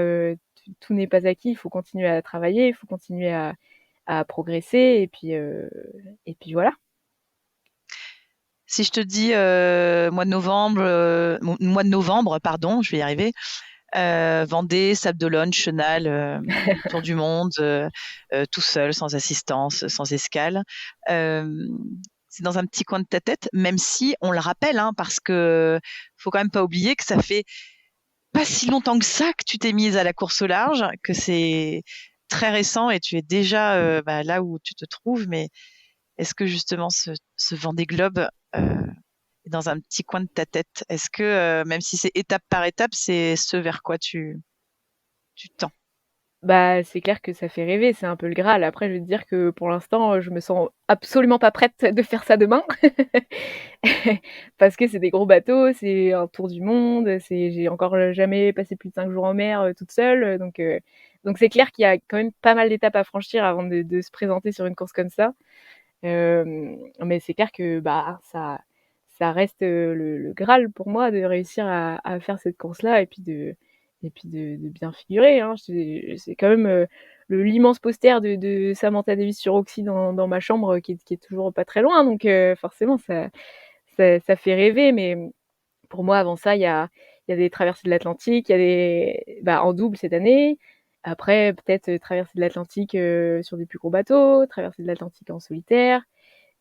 tout n'est pas acquis, il faut continuer à travailler, il faut continuer à progresser et puis voilà.
Si je te dis, mois de novembre, pardon, je vais y arriver, Vendée, Sables d'Olonne, Chenal, tour du monde, tout seul, sans assistance, sans escale. C'est dans un petit coin de ta tête, même si on le rappelle, hein, parce que faut quand même pas oublier que ça fait pas si longtemps que ça que tu t'es mise à la course au large, que c'est très récent et tu es déjà là où tu te trouves. Mais est-ce que justement ce Vendée Globe est dans un petit coin de ta tête? Est-ce que même si c'est étape par étape, c'est ce vers quoi tu tends?
Bah, c'est clair que ça fait rêver, c'est un peu le Graal. Après, je vais te dire que pour l'instant, je me sens absolument pas prête de faire ça demain. Parce que c'est des gros bateaux, c'est un tour du monde, j'ai encore jamais passé plus de 5 jours en mer, toute seule, donc c'est clair qu'il y a quand même pas mal d'étapes à franchir avant de se présenter sur une course comme ça. Mais c'est clair que, bah, ça reste, le Graal pour moi de réussir à faire cette course-là et puis de bien figurer, hein. C'est quand même l'immense poster de Samantha Davis sur Oxy dans ma chambre qui est toujours pas très loin, donc forcément ça fait rêver. Mais pour moi, avant ça, il y a des traversées de l'Atlantique, il y a en double cette année. Après, peut-être traversée de l'Atlantique sur des plus gros bateaux, traversée de l'Atlantique en solitaire.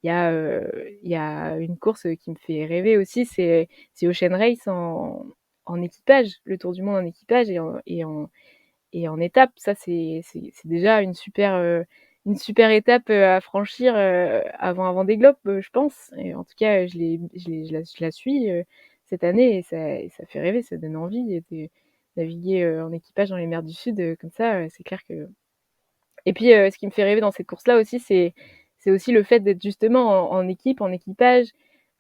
Il y a une course qui me fait rêver aussi, c'est Ocean Race en équipage, le tour du monde en équipage et en étape. Ça, c'est déjà une super étape à franchir avant un Vendée Globe, je pense. Et en tout cas, je la suis cette année et ça fait rêver, ça donne envie de naviguer en équipage dans les mers du Sud comme ça. C'est clair que. Et puis, ce qui me fait rêver dans cette course-là aussi, c'est aussi le fait d'être justement en équipe, en équipage,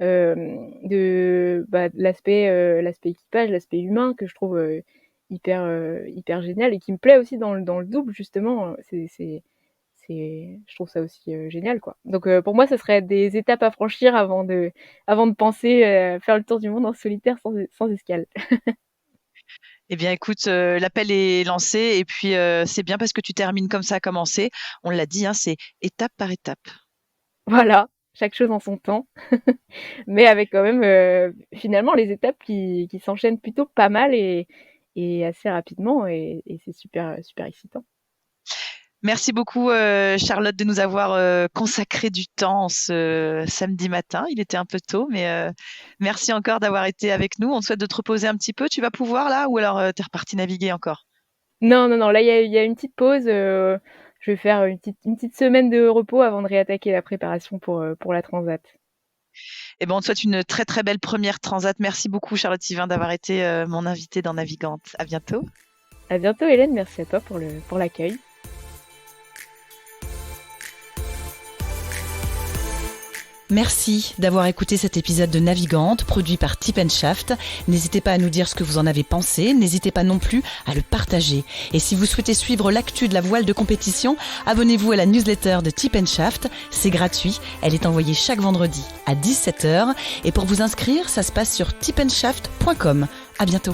de l'aspect équipage, l'aspect humain que je trouve hyper génial et qui me plaît aussi dans le double justement. Je trouve ça aussi génial, quoi. Donc pour moi, ce serait des étapes à franchir avant de penser faire le tour du monde en solitaire sans escale.
Eh bien, écoute, l'appel est lancé et puis c'est bien parce que tu termines comme ça a commencé. On l'a dit, hein, c'est étape par étape.
Voilà, chaque chose en son temps, mais avec quand même finalement les étapes qui s'enchaînent plutôt pas mal et assez rapidement et c'est super excitant.
Merci beaucoup, Charlotte, de nous avoir consacré du temps ce samedi matin. Il était un peu tôt, mais merci encore d'avoir été avec nous. On te souhaite de te reposer un petit peu. Tu vas pouvoir là ou alors tu es reparti naviguer encore?
Non, non, non, là il y a une petite pause. Je vais faire une petite semaine de repos avant de réattaquer la préparation pour la Transat.
Eh ben, on te souhaite une très très belle première transat. Merci beaucoup, Charlotte Yvain, d'avoir été mon invitée dans Navigante. À bientôt.
À bientôt, Hélène. Merci à toi pour l'accueil.
Merci d'avoir écouté cet épisode de Navigante, produit par Tip & Shaft. N'hésitez pas à nous dire ce que vous en avez pensé, n'hésitez pas non plus à le partager. Et si vous souhaitez suivre l'actu de la voile de compétition, abonnez-vous à la newsletter de Tip & Shaft, c'est gratuit, elle est envoyée chaque vendredi à 17h. Et pour vous inscrire, ça se passe sur tipandshaft.com. À bientôt.